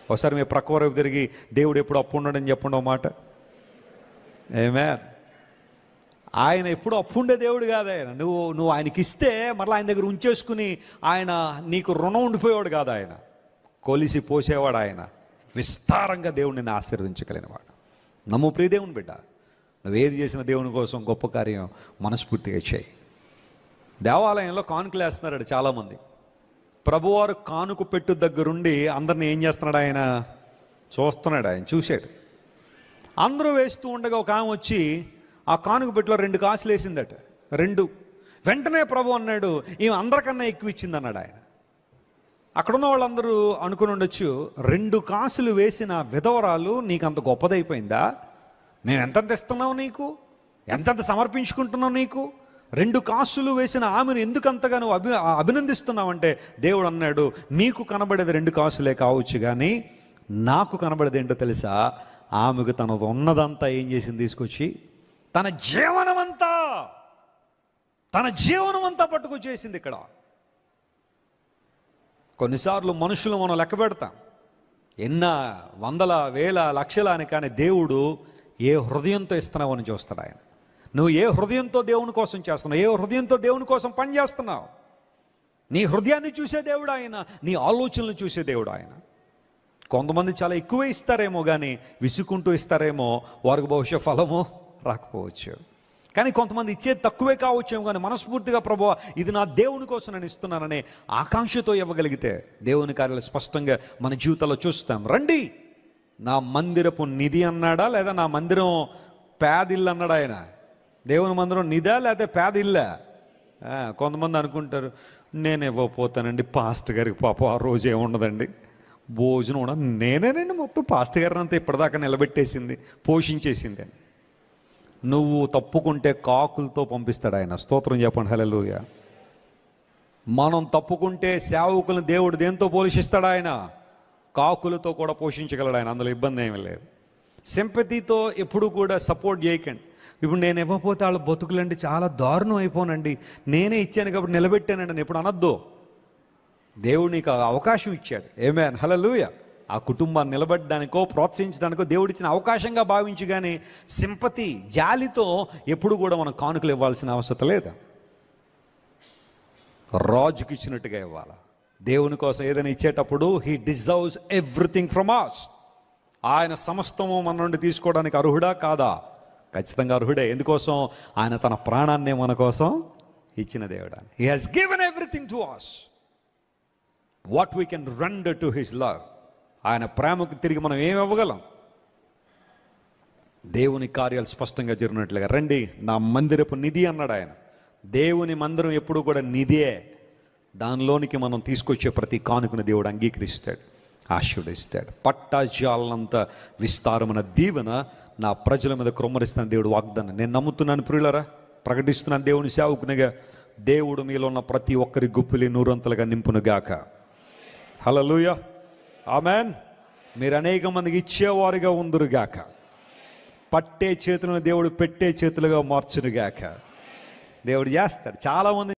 ఒకసారి మీ ప్రక్క వరకు తిరిగి దేవుడు ఎప్పుడు అప్పు ఉండడని చెప్పండి ఒక మాట. ఆమేన్. ఆయన ఎప్పుడు అప్పు ఉండే దేవుడు కాదు. ఆయన నువ్వు ఆయనకి ఇస్తే మరలా ఆయన దగ్గర ఉంచేసుకుని ఆయన నీకు రుణం ఉండిపోయేవాడు కాదు. ఆయన కొలిసి పోసేవాడు. ఆయన విస్తారంగా దేవుడిని ఆశీర్వదించగలిగినవాడు. నమ్ము ప్రియ దేవుని బిడ్డ, నువ్వేది చేసిన దేవుని కోసం గొప్ప కార్యం మనస్ఫూర్తిగా చేయి. దేవాలయంలో కానుకలు వేస్తున్నాడు చాలామంది. ప్రభువారు కానుక పెట్టు దగ్గరుండి అందరిని ఏం చేస్తున్నాడు, ఆయన చూస్తున్నాడు. ఆయన చూశాడు. అందరూ వేస్తూ ఉండగా ఒక ఆమె వచ్చి ఆ కానుక పెట్టిలో 2 కాసులు వేసిందట. 2. వెంటనే ప్రభు అన్నాడు, ఈమె అందరికన్నా ఎక్కువ ఇచ్చింది అన్నాడు. ఆయన అక్కడున్న వాళ్ళందరూ అనుకుని ఉండొచ్చు, 2 కాసులు వేసిన విధవరాలు నీకు అంత గొప్పదైపోయిందా? మేము ఎంతంత ఇస్తున్నావు నీకు, ఎంతంత సమర్పించుకుంటున్నావు నీకు? 2 కాసులు వేసిన ఆమెను ఎందుకు అంతగా నువ్వు అభినందిస్తున్నావంటే, దేవుడు అన్నాడు, మీకు కనబడేది 2 కాసులే కావచ్చు, కానీ నాకు కనబడేది ఏంటో తెలుసా? ఆమెకు తనది ఉన్నదంతా ఏం చేసింది, తీసుకొచ్చి తన జీవనమంతా పట్టుకొచ్చేసింది. ఇక్కడ కొన్నిసార్లు మనుషులు మనం లెక్క పెడతాం, ఎన్న వందల వేల లక్షల అని, కానీ దేవుడు ఏ హృదయంతో ఇస్తున్నావు అని చూస్తాడు. ఆయన నువ్వు ఏ హృదయంతో దేవుని కోసం చేస్తున్నావు, ఏ హృదయంతో దేవుని కోసం పనిచేస్తున్నావు. నీ హృదయాన్ని చూసే దేవుడు ఆయన, నీ ఆలోచనలు చూసే దేవుడు ఆయన. కొంతమంది చాలా ఎక్కువే ఇస్తారేమో, కానీ విసుకుంటూ ఇస్తారేమో, వారికి బహుశా ఫలము రాకపోవచ్చు. కానీ కొంతమంది ఇచ్చేది తక్కువే కావచ్చేమో, కానీ మనస్ఫూర్తిగా ప్రభువా ఇది నా దేవుని కోసం నేను ఇస్తున్నాననే ఆకాంక్షతో ఇవ్వగలిగితే దేవుని కార్యాలు స్పష్టంగా మన జీవితంలో చూస్తాం. రండి, నా మందిరపు నిధి అన్నాడా, లేదా నా మందిరం పేదిల్లు అన్నాడా? ఆయన దేవుని మందిరం నిధా లేకపోతే పేదిల్లా? కొంతమంది అనుకుంటారు, నేను ఇవ్వకపోతానండి పాస్టర్ గారికి, పాపం ఆ రోజు ఏముండదండి, భోజనం కూడా నేనేనండి మొత్తం పాస్టర్ గారిని అంతా ఇప్పటిదాకా నిలబెట్టేసింది, పోషించేసింది అని. నువ్వు తప్పుకుంటే కాకులతో పంపిస్తాడు ఆయన. స్తోత్రం చెప్పండి, హల్లెలూయా. మనం తప్పుకుంటే సేవకులను దేవుడు దేంతో పోషిస్తాడు ఆయన? కాకులతో కూడా పోషించగలడు ఆయన. అందులో ఇబ్బంది ఏమీ లేదు. సింపతితో ఎప్పుడు కూడా సపోర్ట్ చేయకండి. ఇప్పుడు నేను ఇవ్వకపోతే వాళ్ళ బతుకులండి చాలా దారుణం అయిపోనండి, నేనే ఇచ్చాను కాబట్టి నిలబెట్టానండి అని ఎప్పుడు అనొద్దు. దేవుడు నీకు అవకాశం ఇచ్చాడు. ఆమేన్, హల్లెలూయా. ఆ కుటుంబాన్ని నిలబెట్టడానికో ప్రోత్సహించడానికో దేవుడిచ్చిన అవకాశంగా భావించి, కానీ సింపతి, జాలితో ఎప్పుడు కూడా మనం కానుకలు ఇవ్వాల్సిన అవసరం లేదు. రాజుకి ఇచ్చినట్టుగా ఇవ్వాలి. దేవుని కోసం ఏదైనా ఇచ్చేటప్పుడు he deserves everything from us. ఆయన సమస్తము మన నుండి తీసుకోవడానికి అర్హుడా కాదా? ఖచ్చితంగా అర్హుడే. ఎందుకోసం? ఆయన తన ప్రాణాన్నే మన కోసం ఇచ్చిన దేవుడు. He has given everything to us. What we can render to his love. ఆయన ప్రేమకు తిరిగి మనం ఏమి ఇవ్వగలం? దేవుని కార్యాలు స్పష్టంగా జరిగినట్లుగా, రండి నా మందిరపు నిధి అన్నాడు ఆయన. దేవుని మందిరం ఎప్పుడు కూడా నిధియే. దానిలోనికి మనం తీసుకొచ్చే ప్రతి కానుకను దేవుడు అంగీకరిస్తాడు, ఆశీర్వదిస్తాడు. పట్టాజాలంత విస్తారమైన దీవెన నా ప్రజల మీద క్రొమ్మరిస్తాను దేవుడు వాగ్దానం. నేను నమ్ముతున్నాను ప్రియులారా, ప్రకటిస్తున్నాను దేవుని సేవకునిగా. దేవుడు మీలో ఉన్న ప్రతి ఒక్కరి గుప్పిలి నూరంతలుగా నింపునుగాక. హల్లెలూయా, ఆమేన్. మీరు అనేక మందికి ఇచ్చేవారుగా ఉందురుగాక. పట్టే చేతులను దేవుడు పెట్టే చేతులుగా మార్చునుగాక. దేవుడు చేస్తాడు. చాలామంది